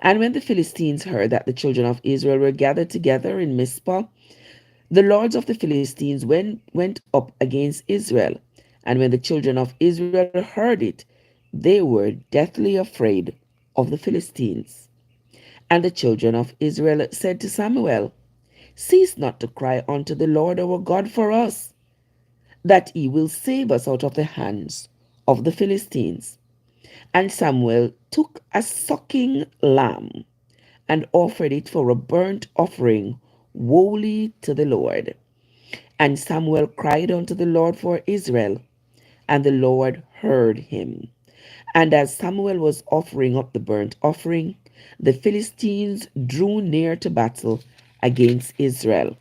And when the Philistines heard that the children of Israel were gathered together in Mizpah, the lords of the Philistines went up against Israel. And when the children of Israel heard it, they were deathly afraid of the Philistines. And the children of Israel said to Samuel, Cease not to cry unto the Lord our God for us, that he will save us out of the hands of the Philistines. And Samuel took a sucking lamb and offered it for a burnt offering wholly to the Lord. And Samuel cried unto the Lord for Israel, and the Lord heard him. And as Samuel was offering up the burnt offering, the Philistines drew near to battle against Israel.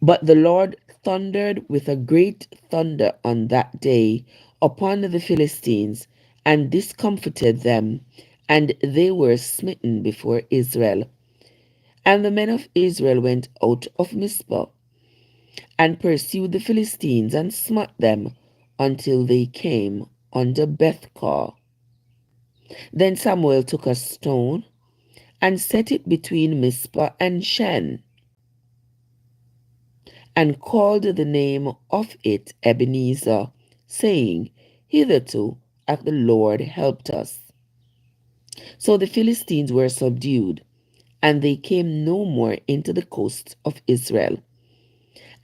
But the Lord thundered with a great thunder on that day upon the Philistines, and discomfited them, and they were smitten before Israel. And the men of Israel went out of Mizpah, and pursued the Philistines, and smote them until they came under Bethkar. Then Samuel took a stone, and set it between Mizpah and Shen, and called the name of it Ebenezer, saying, Hitherto hath the Lord helped us. So the Philistines were subdued, and they came no more into the coast of Israel.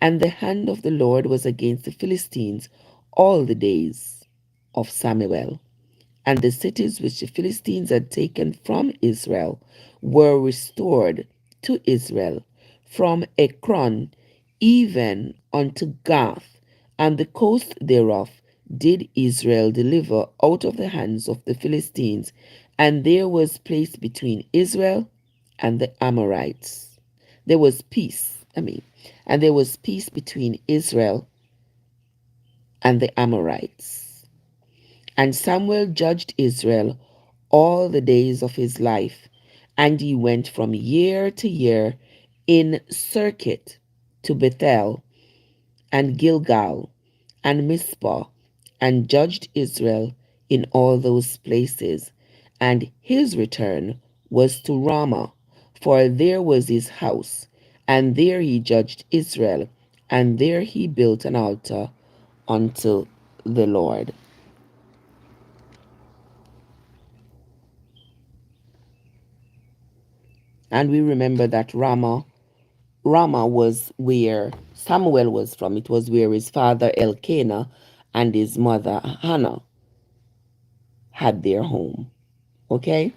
And the hand of the Lord was against the Philistines all the days of Samuel. And the cities which the Philistines had taken from Israel were restored to Israel, from Ekron even unto Gath, and the coast thereof did Israel deliver out of the hands of the Philistines, and there was place between Israel and the Amorites. There was peace, and there was peace between Israel and the Amorites. And Samuel judged Israel all the days of his life, and he went from year to year in circuit to Bethel and Gilgal and Mizpah, and judged Israel in all those places. And his return was to Ramah, for there was his house, and there he judged Israel, and there he built an altar unto the Lord. And we remember that Ramah was where Samuel was from. It was where his father Elkanah and his mother Hannah had their home. Okay?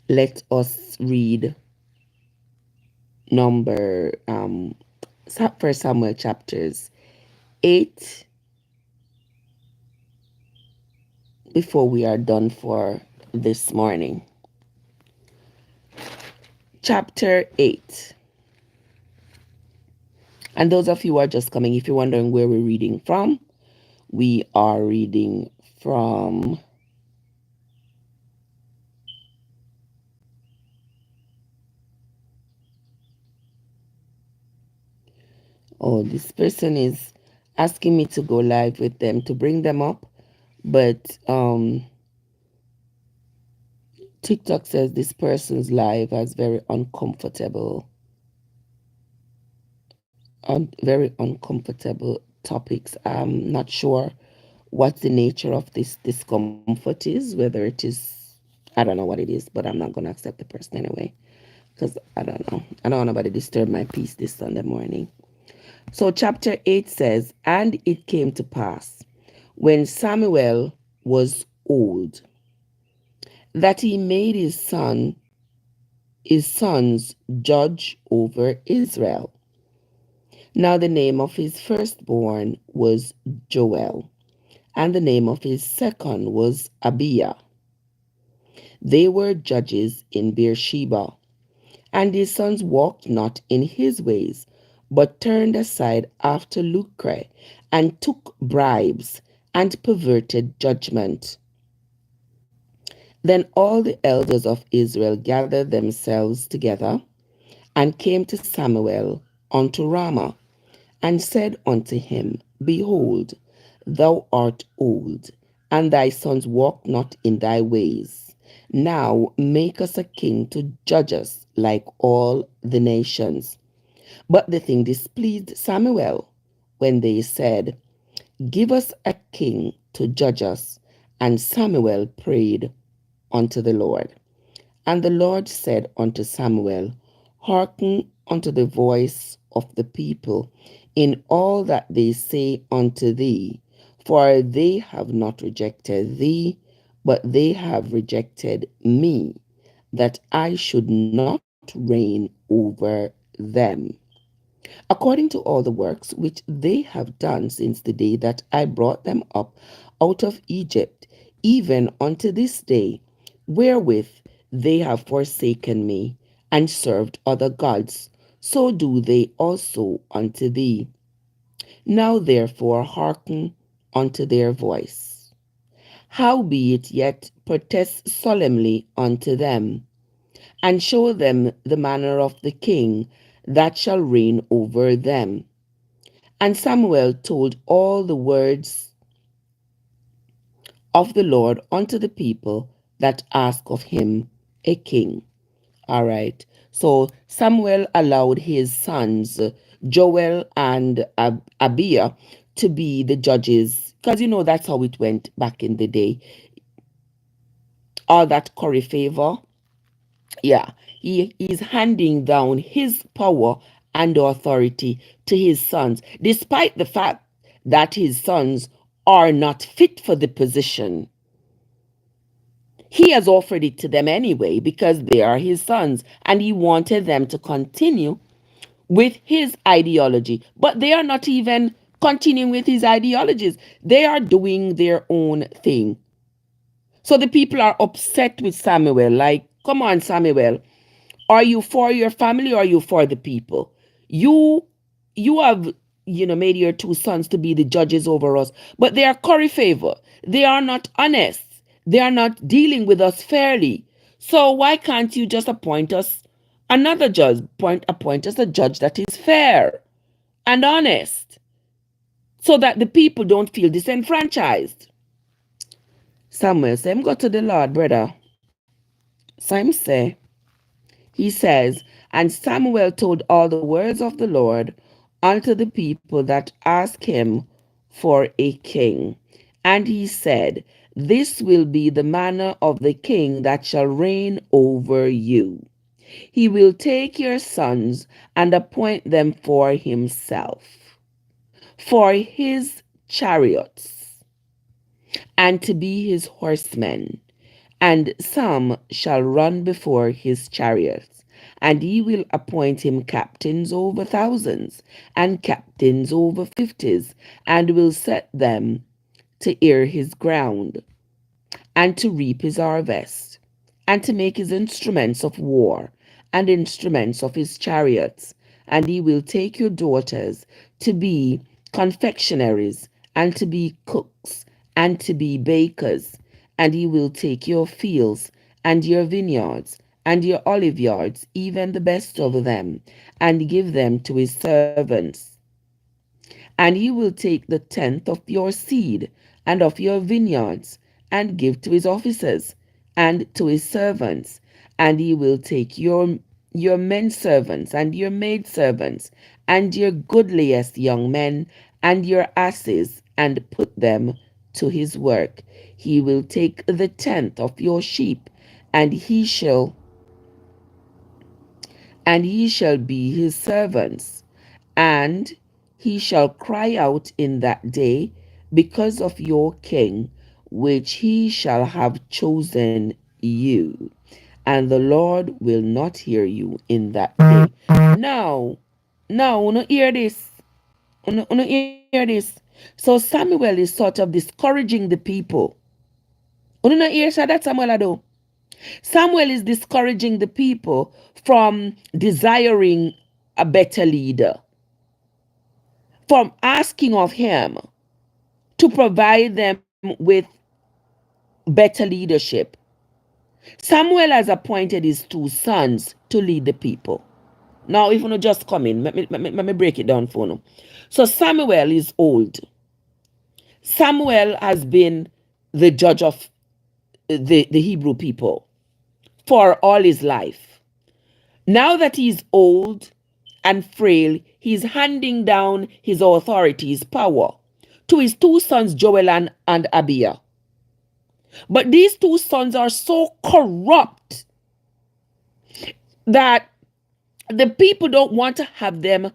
Let us read number First Samuel chapters 8 before we are done for this morning. Chapter 8. And those of you who are just coming, if you're wondering where we're reading from, we are reading from this person is asking me to go live with them to bring them up, But TikTok says this person's life has very uncomfortable, very uncomfortable topics. I'm not sure what the nature of this discomfort is, whether it is, I don't know what it is, but I'm not going to accept the person anyway, because I don't know. I don't want nobody disturb my peace this Sunday morning. So, chapter 8 says, "And it came to pass, when Samuel was old, that he made his sons judge over Israel. Now the name of his firstborn was Joel, and the name of his second was Abiah. They were judges in Beersheba. And his sons walked not in his ways, but turned aside after lucre, and took bribes, and perverted judgment. Then all the elders of Israel gathered themselves together, and came to Samuel unto Ramah, and said unto him, Behold, thou art old, and thy sons walk not in thy ways. Now make us a king to judge us like all the nations. But the thing displeased Samuel when they said, Give us a king to judge us. And Samuel prayed unto the Lord. And the Lord said unto Samuel, Hearken unto the voice of the people in all that they say unto thee, for they have not rejected thee, but they have rejected me, that I should not reign over them. According to all the works which they have done since the day that I brought them up out of Egypt, even unto this day, wherewith they have forsaken me, and served other gods, so do they also unto thee. Now therefore hearken unto their voice. Howbeit yet protest solemnly unto them, and show them the manner of the king that shall reign over them. And Samuel told all the words of the Lord unto the people that ask of him a king. All right. So Samuel allowed his sons, Joel and Abiah, to be the judges, because that's how it went back in the day. All that curry favor, yeah, he is handing down his power and authority to his sons, despite the fact that his sons are not fit for the position. He has offered it to them anyway because they are his sons, and he wanted them to continue with his ideology. But they are not even continuing with his ideologies, they are doing their own thing. So the people are upset with Samuel, like, come on, Samuel. Are you for your family or are you for the people? You you have made your two sons to be the judges over us, but they are curry favor. They are not honest. They are not dealing with us fairly. So why can't you just appoint us another judge? Appoint us a judge that is fair and honest, so that the people don't feel disenfranchised. Samuel said, go to the Lord, brother. Sam say, he says, And Samuel told all the words of the Lord unto the people that asked him for a king. And he said, This will be the manner of the king that shall reign over you. He will take your sons and appoint them for himself, for his chariots, and to be his horsemen, and some shall run before his chariots. And he will appoint him captains over thousands, and captains over fifties, and will set them to ear his ground, and to reap his harvest, and to make his instruments of war, and instruments of his chariots. And he will take your daughters to be confectionaries, and to be cooks, and to be bakers. And he will take your fields, and your vineyards, and your olive yards, even the best of them, and give them to his servants. And he will take the tenth of your seed, and of your vineyards, and give to his officers and to his servants. And he will take your men servants and your maid servants and your goodliest young men and your asses, and put them to his work. He will take the tenth of your sheep, and he shall be his servants. And he shall cry out in that day because of your king, which he shall have chosen you. And the Lord will not hear you in that day. Now, now, hear this. Hear this. So Samuel is sort of discouraging the people. Hear that Samuel do. Samuel is discouraging the people from desiring a better leader, from asking of him to provide them with better leadership. Samuel has appointed his two sons to lead the people. Now, if you not just come in, let me break it down for you. So Samuel is old. Samuel has been the judge of the Hebrew people for all his life. Now that he's old and frail, he's handing down his authority, his power, to his two sons, Joel and Abiah. But these two sons are so corrupt that the people don't want to have them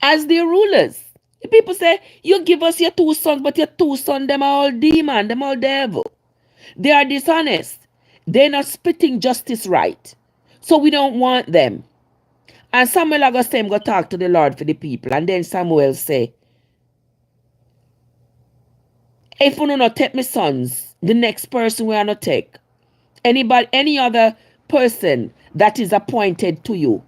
as their rulers. The people say, you give us your two sons, but your two sons, them are all demon, them all devil. They are dishonest. They're not spitting justice right. So we don't want them. And Samuel go say, go talk to the Lord for the people. And then Samuel say, if you not take my sons, the next person we are not take. Any other person that is appointed to you.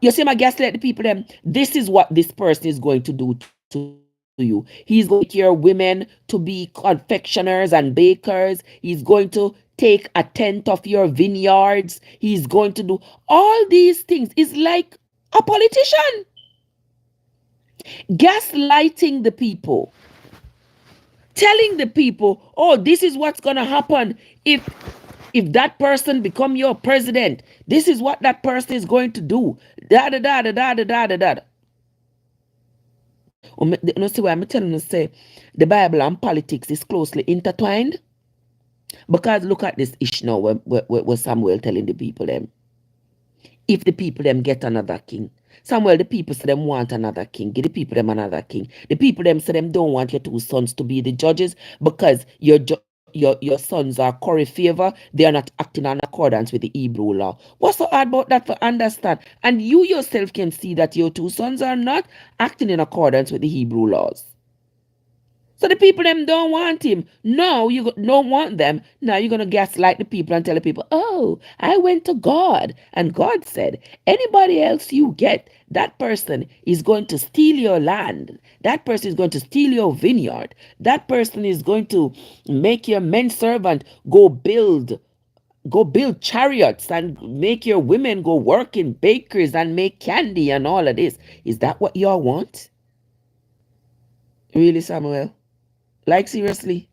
You see, my guest let the people them. This is what this person is going to do to you. He's going to make your women to be confectioners and bakers. He's going to take a tenth of your vineyards. He's going to do all these things. It's like a politician gaslighting the people, telling the people, oh, this is what's gonna happen if that person become your president. This is what that person is going to do. Da da da da da da da da. You see why I'm telling you, say the Bible and politics is closely intertwined. Because look at this ish now where Samuel telling the people them. If the people them get another king. Samuel, the people say them want another king. Give the people them another king. The people them say them don't want your two sons to be the judges because your sons are curry favor. They are not acting in accordance with the Hebrew law. What's so hard about that for understand? And you yourself can see that your two sons are not acting in accordance with the Hebrew laws. So the people them don't want him. No, you don't want them. Now you're going to gaslight the people and tell the people, oh, I went to God. And God said, anybody else you get, that person is going to steal your land. That person is going to steal your vineyard. That person is going to make your men servant go build chariots and make your women go work in bakeries and make candy and all of this. Is that what y'all want? Really, Samuel? Like, seriously?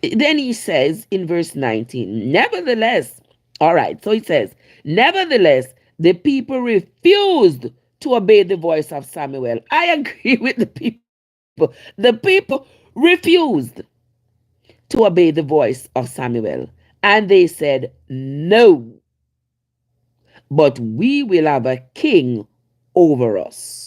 Then he says in verse 19, nevertheless, all right, so he says, nevertheless, the people refused to obey the voice of Samuel. I agree with the people. The people refused to obey the voice of Samuel. And they said, no, but we will have a king over us,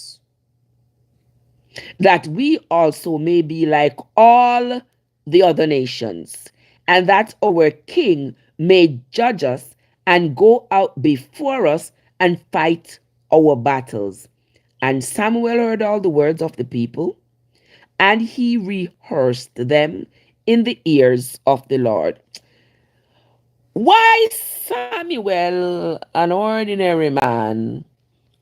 that we also may be like all the other nations, and that our king may judge us and go out before us and fight our battles. And Samuel heard all the words of the people, and he rehearsed them in the ears of the Lord. Why Samuel, an ordinary man,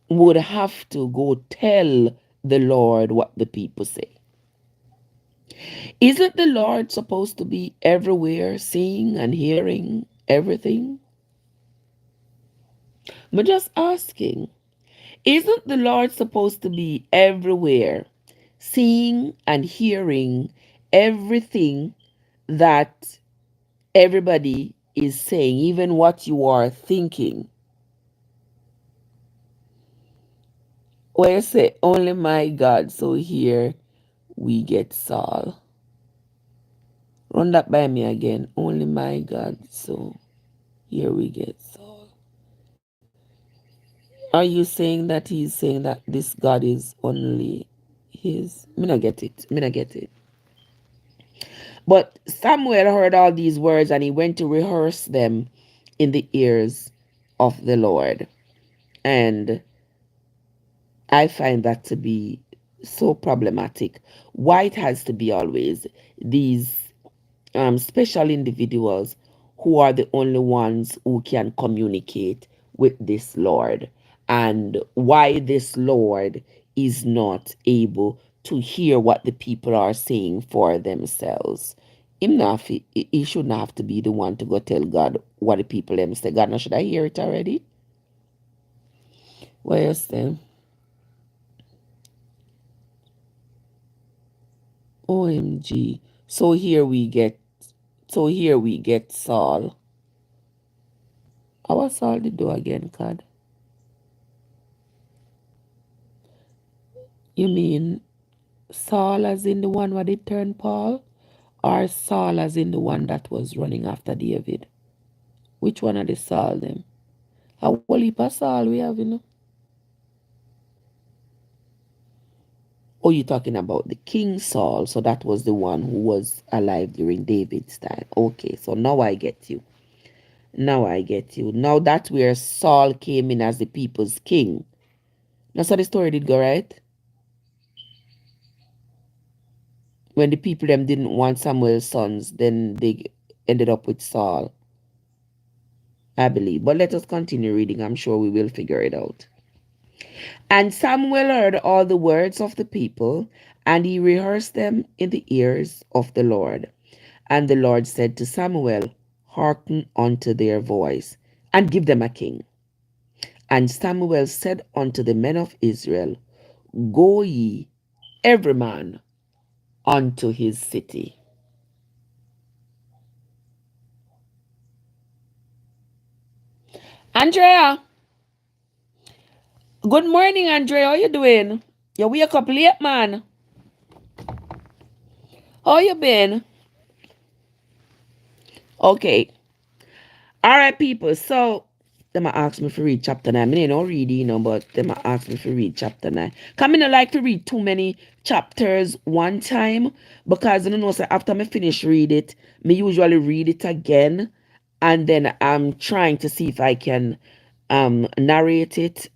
would have to go tell the Lord what the people say? Isn't the Lord supposed to be everywhere, seeing and hearing everything? I'm just asking. Isn't the Lord supposed to be everywhere, seeing and hearing everything that everybody is saying, even what you are thinking. Where you say, only my God. So here we get Saul. Run that by me again. Only my God. So here we get Saul. Are you saying that he's saying that this God is only his? Me not get it. Me not get it. But Samuel heard all these words and he went to rehearse them in the ears of the Lord. And I find that to be so problematic. Why it has to be always these special individuals who are the only ones who can communicate with this Lord, and why this Lord is not able to hear what the people are saying for themselves. He shouldn't have to be the one to go tell God what the people them say. God, now should I hear it already? What you say? OMG. So here we get Saul. How Saul did do again, God? You mean Saul as in the one what did turn Paul? Or Saul as in the one that was running after David? Which one are the Saul them? A whole heap of Saul we have, Oh, you're talking about the King Saul. So that was the one who was alive during David's time. Okay, so now I get you. Now I get you. Now that's where Saul came in as the people's king. That's how the story did go, right? When the people them didn't want Samuel's sons, then they ended up with Saul, I believe. But let us continue reading. I'm sure we will figure it out. And Samuel heard all the words of the people, and he rehearsed them in the ears of the Lord. And the Lord said to Samuel, hearken unto their voice, and give them a king. And Samuel said unto the men of Israel, go ye, every man, unto his city. Andrea, good morning, Andrea. How you doing? You wake up late, man. How you been? Okay. All right, people. So, them a ask me to read chapter 9. I don't read, but them a ask me to read chapter 9. Come in, I like to read too many chapters one time because, so after me finish read it, me usually read it again. And then I'm trying to see if I can narrate it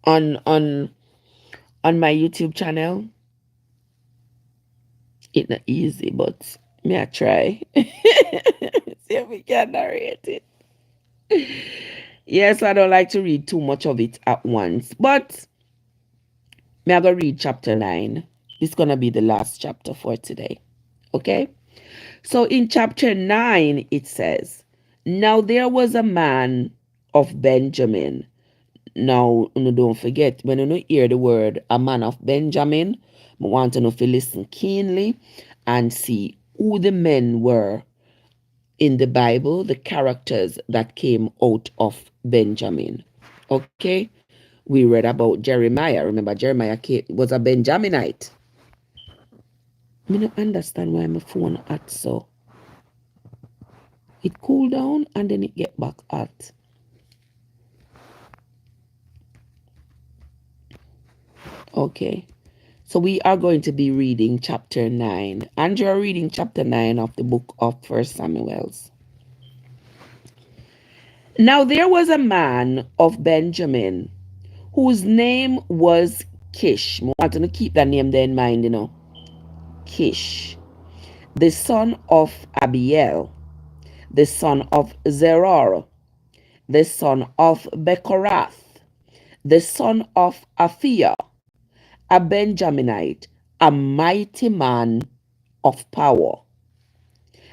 on on my YouTube channel. It's not easy, but me I try. See if we can narrate it. Yes, I don't like to read too much of it at once, but me I go read chapter 9. It's gonna be the last chapter for today. Okay? So in chapter 9 it says, now there was a man of Benjamin. Now, don't forget, when you hear the word a man of Benjamin, I want to know if you listen keenly and see who the men were in the Bible, the characters that came out of Benjamin. Okay? We read about Jeremiah. Remember, Jeremiah was a Benjaminite. I don't understand why my phone hot so. It cool down and then it get back hot. Okay. So we are going to be reading chapter 9. And you're reading chapter 9 of the book of First Samuel's. Now there was a man of Benjamin whose name was Kish. I want to keep that name there in mind, Kish, the son of Abiel, the son of Zeror, the son of Bechorath, the son of Aphiah, a Benjaminite, a mighty man of power.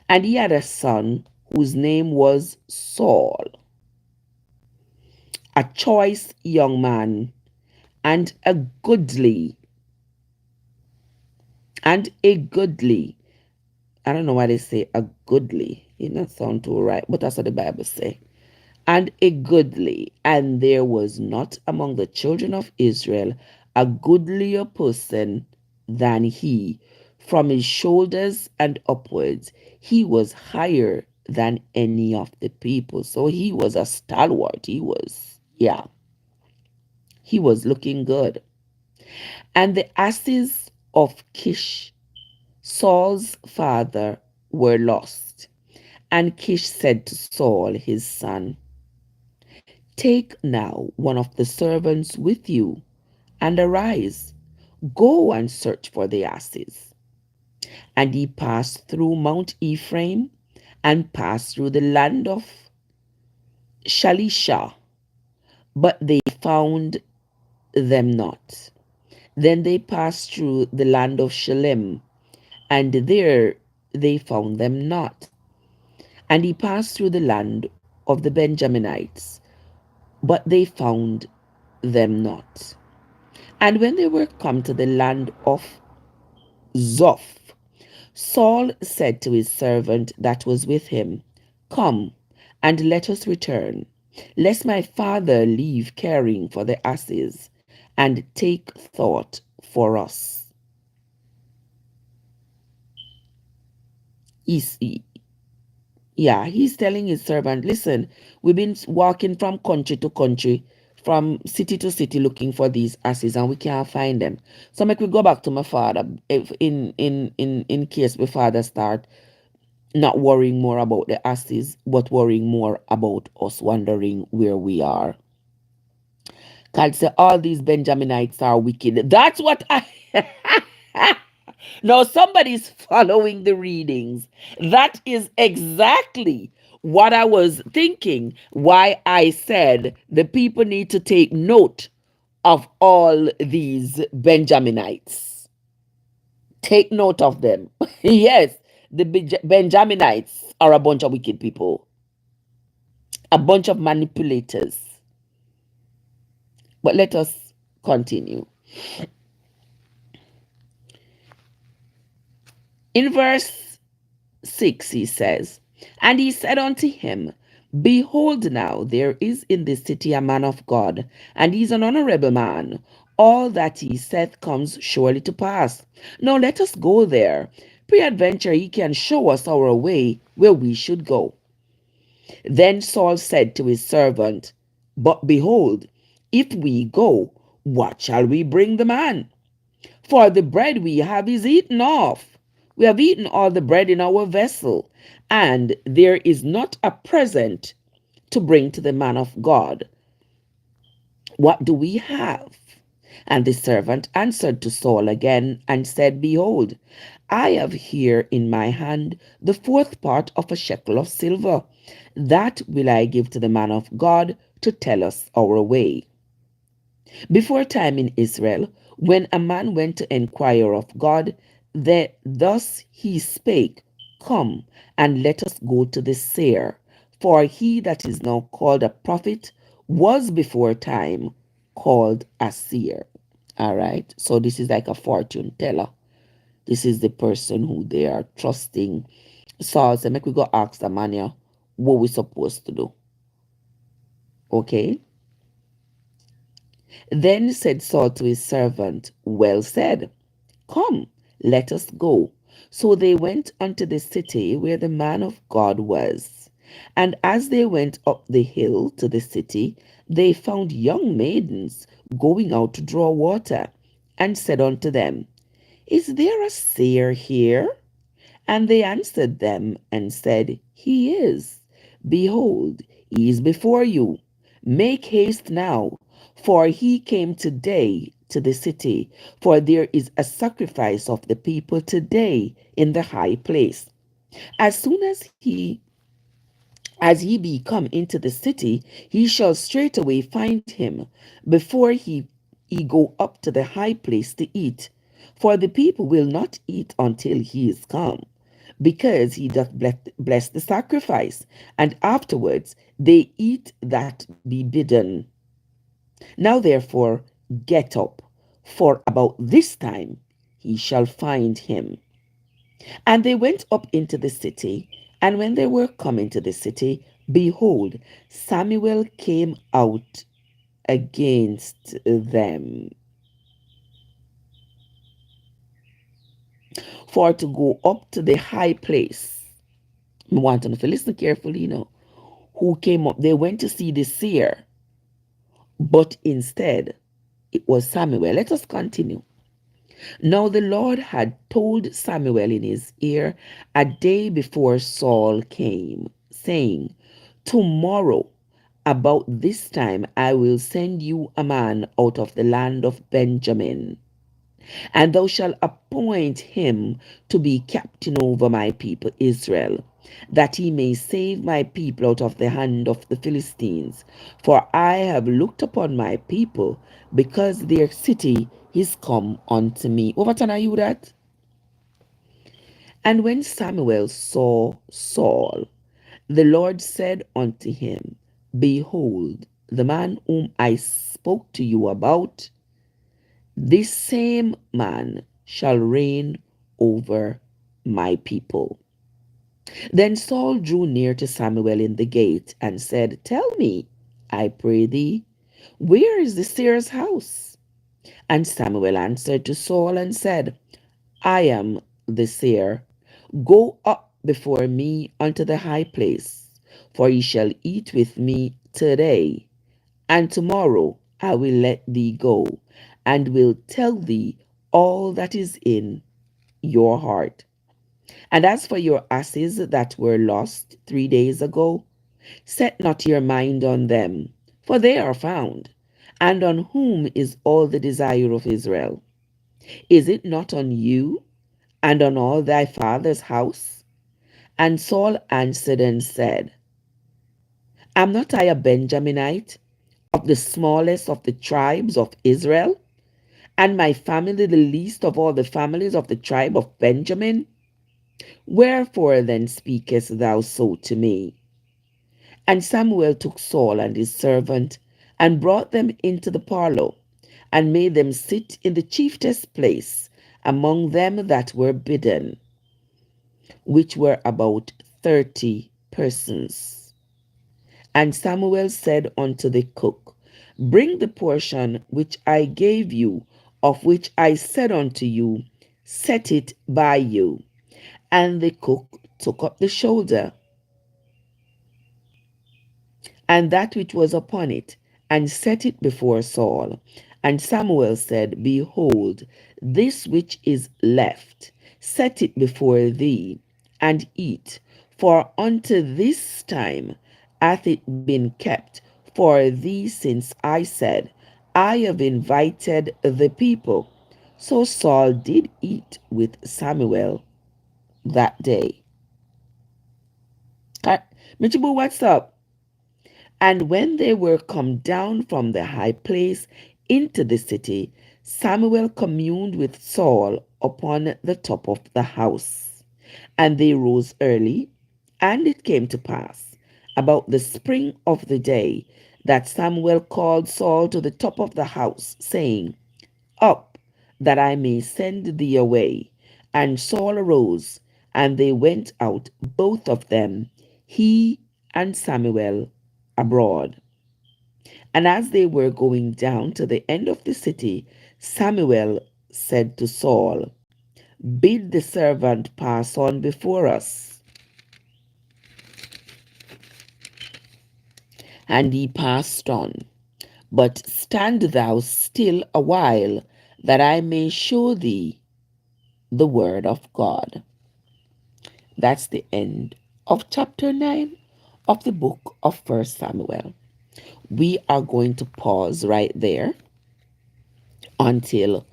And he had a son whose name was Saul, a choice young man and a goodly I don't know why they say a goodly. It not sound too right, but that's what the Bible say. And a goodly, and there was not among the children of Israel a goodlier person than he. From his shoulders and upwards, he was higher than any of the people. So he was a stalwart. He was looking good. And the asses of Kish, Saul's father, were lost. And Kish said to Saul, his son, take now one of the servants with you, and arise, go and search for the asses. And he passed through Mount Ephraim, and passed through the land of Shalisha, but they found them not. Then they passed through the land of Shalem, and there they found them not. And he passed through the land of the Benjaminites, but they found them not. And when they were come to the land of Zoph, Saul said to his servant that was with him, come, and let us return, lest my father leave caring for the asses, and take thought for us. He's, Yeah, he's telling his servant, listen, we've been walking from country to country, from city to city looking for these asses and we can't find them. So make we go back to my father if in case my father start not worrying more about the asses, but worrying more about us wondering where we are. God said all these Benjaminites are wicked. That's what I Now somebody's following the readings. That is exactly what I was thinking. Why I said the people need to take note of all these Benjaminites. Take note of them. Yes, the Benjaminites are a bunch of wicked people, a bunch of manipulators. But let us continue. In verse 6, he says, and he said unto him, behold, now there is in this city a man of God, and he is an honorable man. All that he saith comes surely to pass. Now let us go there. Peradventure he can show us our way where we should go. Then Saul said to his servant, but behold, if we go, what shall we bring the man? For the bread we have is eaten off. We have eaten all the bread in our vessel, and there is not a present to bring to the man of God. What do we have? And the servant answered to Saul again and said, behold, I have here in my hand the fourth part of a shekel of silver. That will I give to the man of God to tell us our way. Before time in Israel, when a man went to inquire of God, that thus he spake, come and let us go to the seer. For he that is now called a prophet was before time called a seer. All right. So this is like a fortune teller. This is the person who they are trusting. Saul said, make we go ask the man here what we supposed to do. Okay. Then said Saul to his servant, well said, come, let us go. So they went unto the city where the man of God was. And as they went up the hill to the city, they found young maidens going out to draw water, and said unto them, is there a seer here? And they answered them and said, he is. Behold, he is before you. Make haste now, for he came today to the city, for there is a sacrifice of the people today in the high place. As soon as he be come into the city, he shall straightway find him, before he go up to the high place to eat. For the people will not eat until he is come, because he doth bless the sacrifice, and afterwards they eat that be bidden. Now therefore get up, for about this time he shall find him. And they went up into the city, and when they were come into the city, behold, Samuel came out against them for to go up to the high place. I want them to listen carefully, who came up. They went to see the seer, but instead it was Samuel. Let us continue. Now the Lord had told Samuel in his ear a day before Saul came, saying, tomorrow about this time I will send you a man out of the land of Benjamin, and thou shalt appoint him to be captain over my people Israel, that he may save my people out of the hand of the Philistines. For I have looked upon my people, because their city is come unto me. What are you that? And when Samuel saw Saul, the Lord said unto him, behold, the man whom I spoke to you about, this same man shall reign over my people. Then Saul drew near to Samuel in the gate and said, tell me, I pray thee, where is the seer's house? And Samuel answered to Saul and said, I am the seer. Go up before me unto the high place, for ye shall eat with me today, and tomorrow I will let thee go, and will tell thee all that is in your heart. And as for your asses that were lost 3 days ago, set not your mind on them, for they are found. And on whom is all the desire of Israel? Is it not on you and on all thy father's house? And Saul answered and said, am not I a Benjaminite, of the smallest of the tribes of Israel, and my family the least of all the families of the tribe of Benjamin? Wherefore then speakest thou so to me? And Samuel took Saul and his servant, and brought them into the parlour, and made them sit in the chiefest place among them that were bidden, which were about 30 persons. And Samuel said unto the cook, bring the portion which I gave you, of which I said unto you, set it by you. And the cook took up the shoulder, and that which was upon it, and set it before Saul. And Samuel said, behold, this which is left, set it before thee, and eat. For unto this time hath it been kept for thee, since I said, I have invited the people. So Saul did eat with Samuel that day. Michibu, what's up? And when they were come down from the high place into the city, Samuel communed with Saul upon the top of the house. And they rose early, and it came to pass about the spring of the day that Samuel called Saul to the top of the house, saying, up, that I may send thee away. And Saul arose, and they went out, both of them, he and Samuel, abroad. And as they were going down to the end of the city, Samuel said to Saul, bid the servant pass on before us. And he passed on. But stand thou still a while, that I may show thee the word of God. That's the end of chapter 9 of the book of 1 Samuel. We are going to pause right there until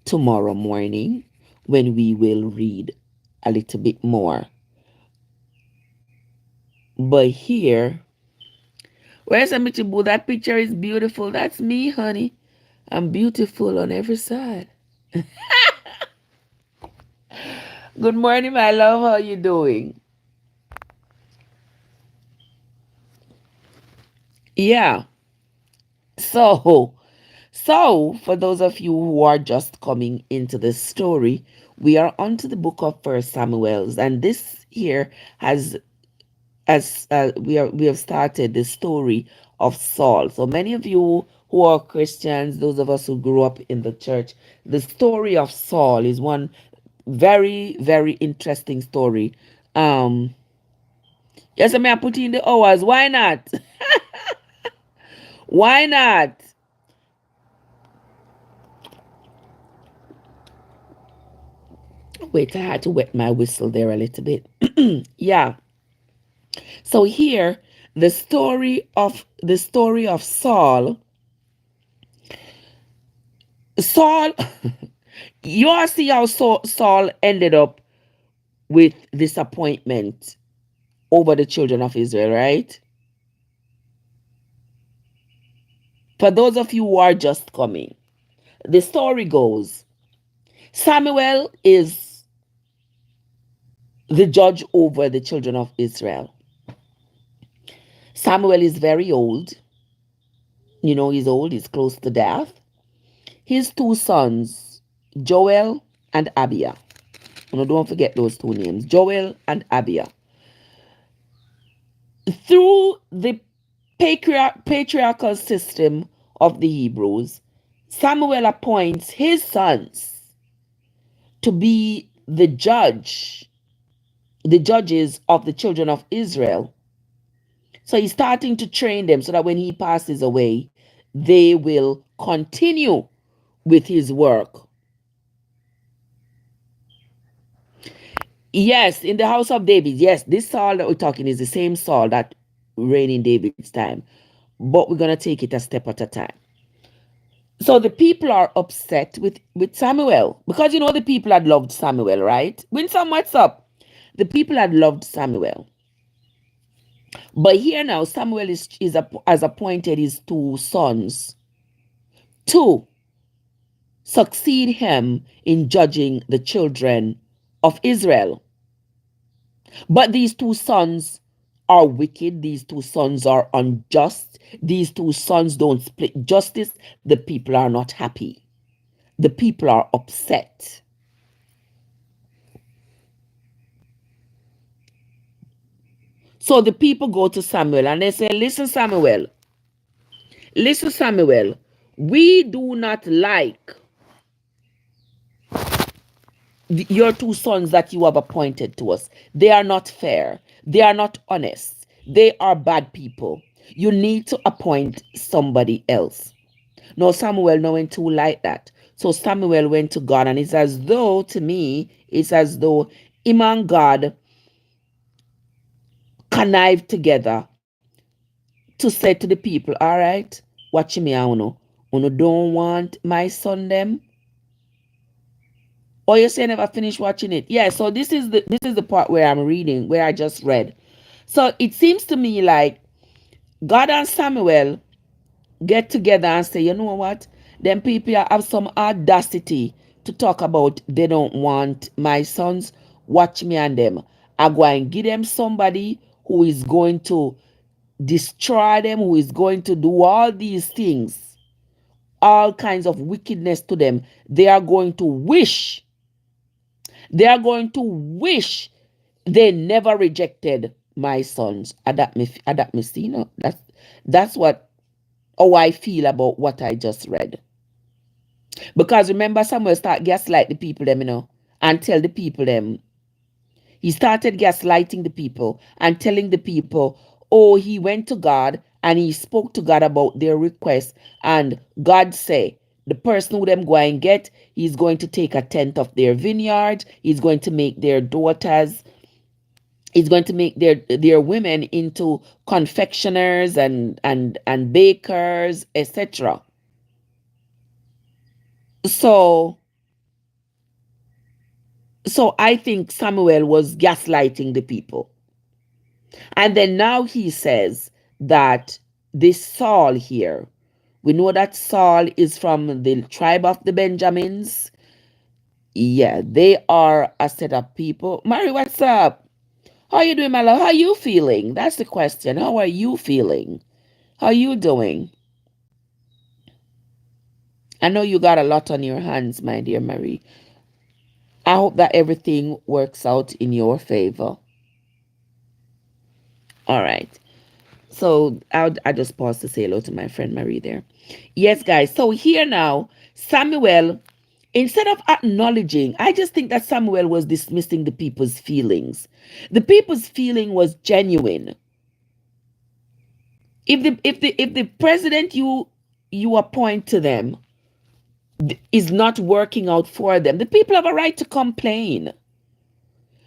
tomorrow morning, when we will read a little bit more. But here, where's Amichibu? That picture is beautiful. That's me, honey. I'm beautiful on every side. Good morning, my love. How you doing? Yeah. So So, for those of you who are just coming into this story, we are onto the book of First Samuel's, and this here has as we have started the story of Saul. So many of you who are Christians, those of us who grew up in the church, the story of Saul is one very interesting story. Um, yes, I may put in the hours. Why not? Why not? Wait, I had to wet my whistle there a little bit. Yeah. So here, the story of Saul. Saul, you all see how Saul ended up with disappointment over the children of Israel, right? For those of you who are just coming, the story goes Samuel is the judge over the children of Israel. Samuel is very old. You know, he's old, he's close to death. His two sons, Joel and Abiah. You know, don't forget those two names, Joel and Abiah. Through the patriarchal system of the Hebrews, Samuel appoints his sons to be the judges of the children of Israel. So he's starting to train them so that when he passes away, they will continue with his work. Yes, in the house of David. Yes, this Saul that we're talking is the same Saul that reigned in David's time. But we're going to take it a step at a time. So the people are upset with Samuel because you know the people had loved Samuel, right? Winsome, what's up? The people had loved Samuel. But here now, Samuel has appointed his two sons to succeed him in judging the children of Israel. But these two sons are wicked. These two sons are unjust. These two sons don't split justice. The people are not happy. The people are upset. So the people go to Samuel and they say, listen, Samuel, we do not like your two sons that you have appointed to us. They are not fair. They are not honest. They are bad people. You need to appoint somebody else. No, Samuel no went to like that. So Samuel went to God, and it's as though, to me, it's as though him and God connived together to say to the people, all right, watch me, uno don't want my son them. Or you say never finish watching it. Yeah, so this is the part where I'm reading, where I just read. So it seems to me like God and Samuel get together and say, you know what? Them people have some audacity to talk about they don't want my sons. Watch me and them. I go and give them somebody who is going to destroy them, who is going to do all these things, all kinds of wickedness to them. They are going to wish they never rejected my sons. Adapt me see, that's what how I feel about what I just read. Because remember, Samuel start gaslight the people them, and tell the people them. He started gaslighting the people and telling the people, oh, he went to God and he spoke to God about their request. And God say, the person who them go and get, he's going to take a tenth of their vineyard. He's going to make their daughters, he's going to make their women into confectioners and bakers, etc. So so I think Samuel was gaslighting the people. And then now he says that this Saul here, we know that Saul is from the tribe of the Benjamins. Yeah, they are a set of people. Mary, what's up? How you doing, my love? How you feeling? That's the question. How are you feeling? How you doing? I know you got a lot on your hands, my dear Marie. I hope that everything works out in your favor. All right. So I just pause to say hello to my friend Marie there. Yes, guys. So here now, Samuel, instead of acknowledging, I just think that Samuel was dismissing the people's feelings. The people's feeling was genuine. If the president you appoint to them is not working out for them, the people have a right to complain.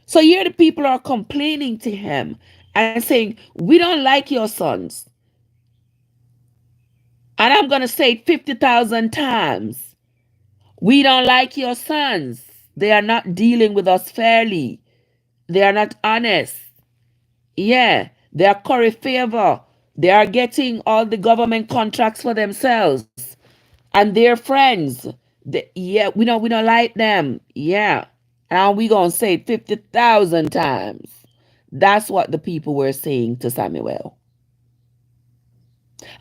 So here the people are complaining to him and saying, we don't like your sons. And I'm going to say it 50,000 times. We don't like your sons. They are not dealing with us fairly. They are not honest. Yeah, they are curry favor. They are getting all the government contracts for themselves and their friends. Yeah, we don't like them. Yeah. And we going to say it 50,000 times. That's what the people were saying to Samuel.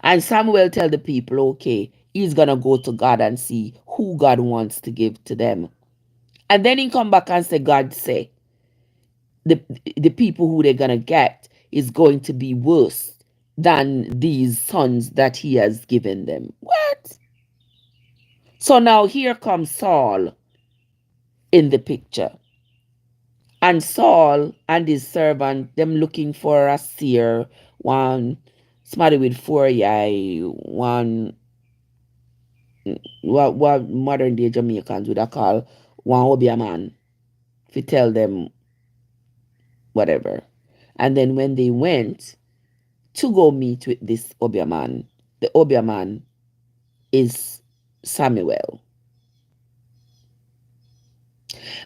And Samuel tell the people, okay, he's gonna go to God and see who God wants to give to them. And then he come back and say, God say, the the people who they're gonna get is going to be worse than these sons that he has given them. What? So now here comes Saul in the picture. And Saul and his servant, them looking for a seer, one somebody with 4 eye, one what modern day Jamaicans would have call one Obia man to tell them whatever. And then when they went to go meet with this Obia man, the Obia man is Samuel.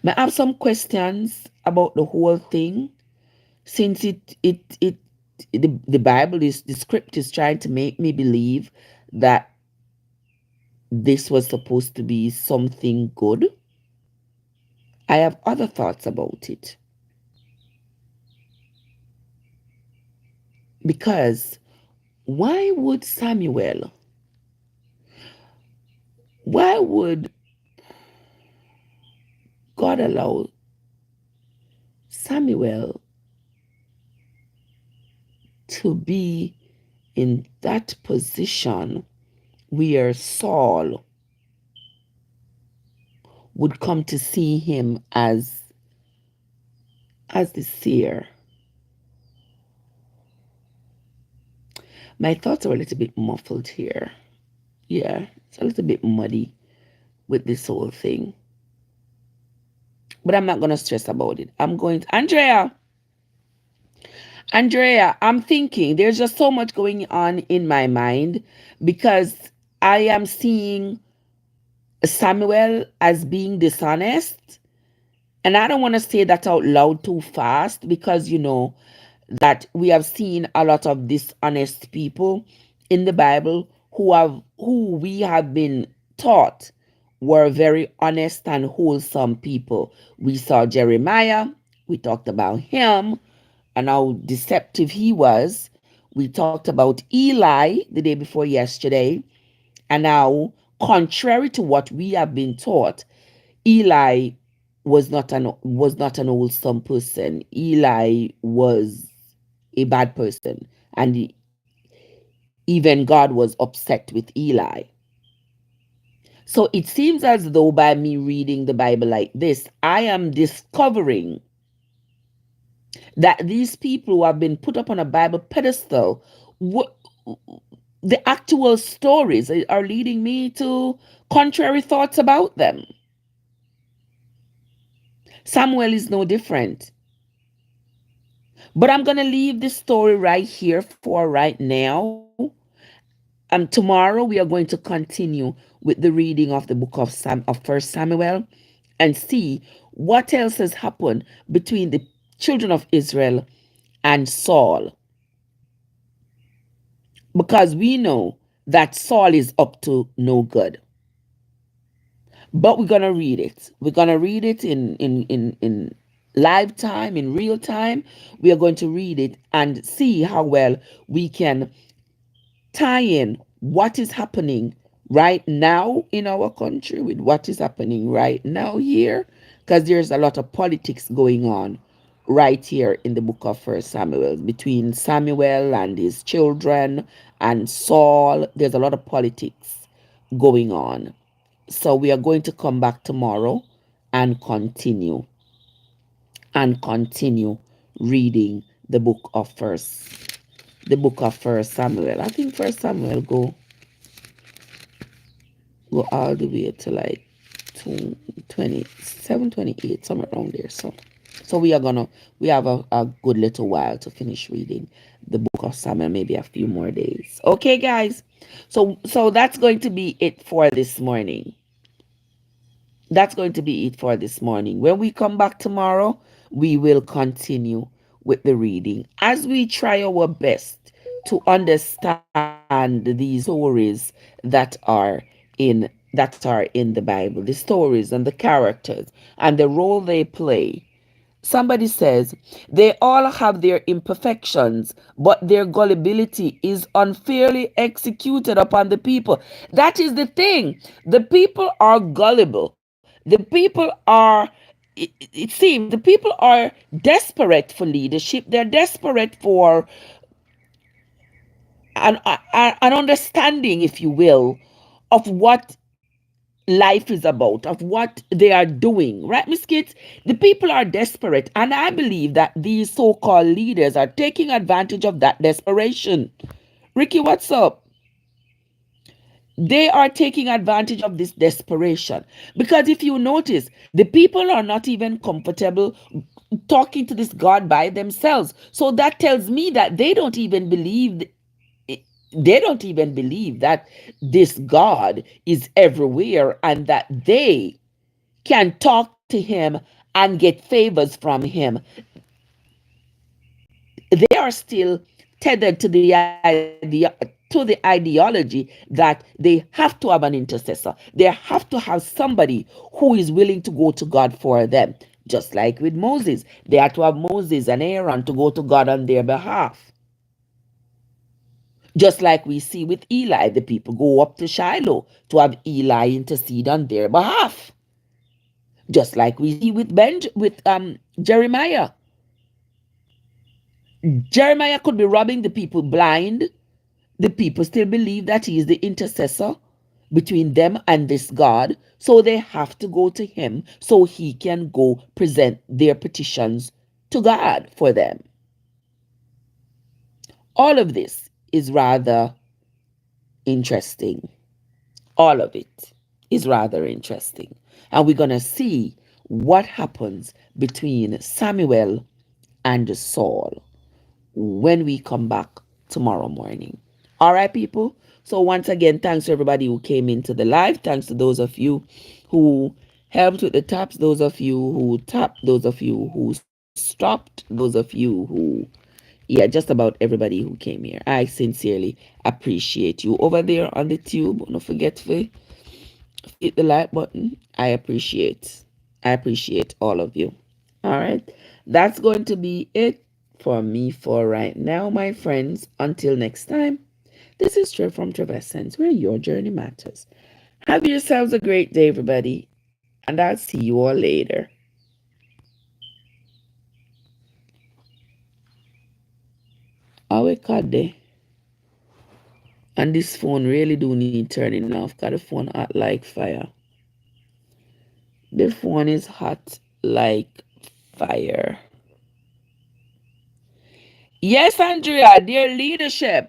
I have some questions about the whole thing since the Bible is the script is trying to make me believe that this was supposed to be something good. I have other thoughts about it. Because why would Samuel, why would God allow Samuel to be in that position where Saul would come to see him as the seer? My thoughts are a little bit muffled here. Yeah, it's a little bit muddy with this whole thing. But I'm not going to stress about it. I'm going to... Andrea, I'm thinking there's just so much going on in my mind because I am seeing Samuel as being dishonest. And I don't want to say that out loud too fast because, that we have seen a lot of dishonest people in the Bible who we have been taught were very honest and wholesome people. We saw Jeremiah, we talked about him and how deceptive he was. We talked about Eli the day before yesterday, and now, contrary to what we have been taught, Eli was not an wholesome person. Eli was a bad person, and even God was upset with Eli. So it seems as though by me reading the Bible like this, I am discovering that these people who have been put up on a Bible pedestal, the actual stories are leading me to contrary thoughts about them. Samuel is no different. But I'm going to leave this story right here for right now. Tomorrow we are going to continue with the reading of the book of First Samuel and see what else has happened between the children of Israel and Saul. Because we know that Saul is up to no good. But we're gonna read it. We're gonna read it in live time, in real time. We are going to read it and see how well we can tie in what is happening right now in our country, with what is happening right now here, because there's a lot of politics going on right here in the book of First Samuel between Samuel and his children and Saul. There's a lot of politics going on. So we are going to come back tomorrow and continue reading the book of First Samuel. I think First Samuel go all the way to like 27, 28, somewhere around there. So we have a good little while to finish reading the book of Samuel, maybe a few more days. Okay, guys. So that's going to be it for this morning. That's going to be it for this morning. When we come back tomorrow, we will continue with the reading as we try our best to understand these stories that are in the Bible, the stories and the characters and the role they play. Somebody says, they all have their imperfections, but their gullibility is unfairly executed upon the people. That is the thing. The people are gullible. The people are, it seems, the people are desperate for leadership. They're desperate for an understanding, if you will, of what life is about, of what they are doing, right, Miss Kids? The people are desperate, and I believe that these so-called leaders are taking advantage of that desperation. Ricky, what's up? They are taking advantage of this desperation because if you notice, the people are not even comfortable talking to this God by themselves. So that tells me that they don't even believe that this God is everywhere and that they can talk to him and get favors from him. They are still tethered to the ideology that they have to have an intercessor. They have to have somebody who is willing to go to God for them. Just like with Moses, they had to have Moses and Aaron to go to God on their behalf. Just like we see with Eli, the people go up to Shiloh to have Eli intercede on their behalf. Just like we see with Jeremiah. Jeremiah could be robbing the people blind. The people still believe that he is the intercessor between them and this God. So they have to go to him so he can go present their petitions to God for them. All of this is rather interesting. All of it is rather interesting. And we're going to see what happens between Samuel and Saul when we come back tomorrow morning. All right, people. So once again, thanks to everybody who came into the live. Thanks to those of you who helped with the taps, those of you who tapped, those of you who stopped, those of you who, yeah, just about everybody who came here. I sincerely appreciate you over there on the tube. Don't forget to hit the like button. I appreciate all of you. All right. That's going to be it for me for right now, my friends. Until next time, this is Trev from Trevessence, where your journey matters. Have yourselves a great day, everybody, and I'll see you all later. Awe kade. And this phone really do need turning off because the phone hot like fire. The phone is hot like fire. Yes, Andrea, their leadership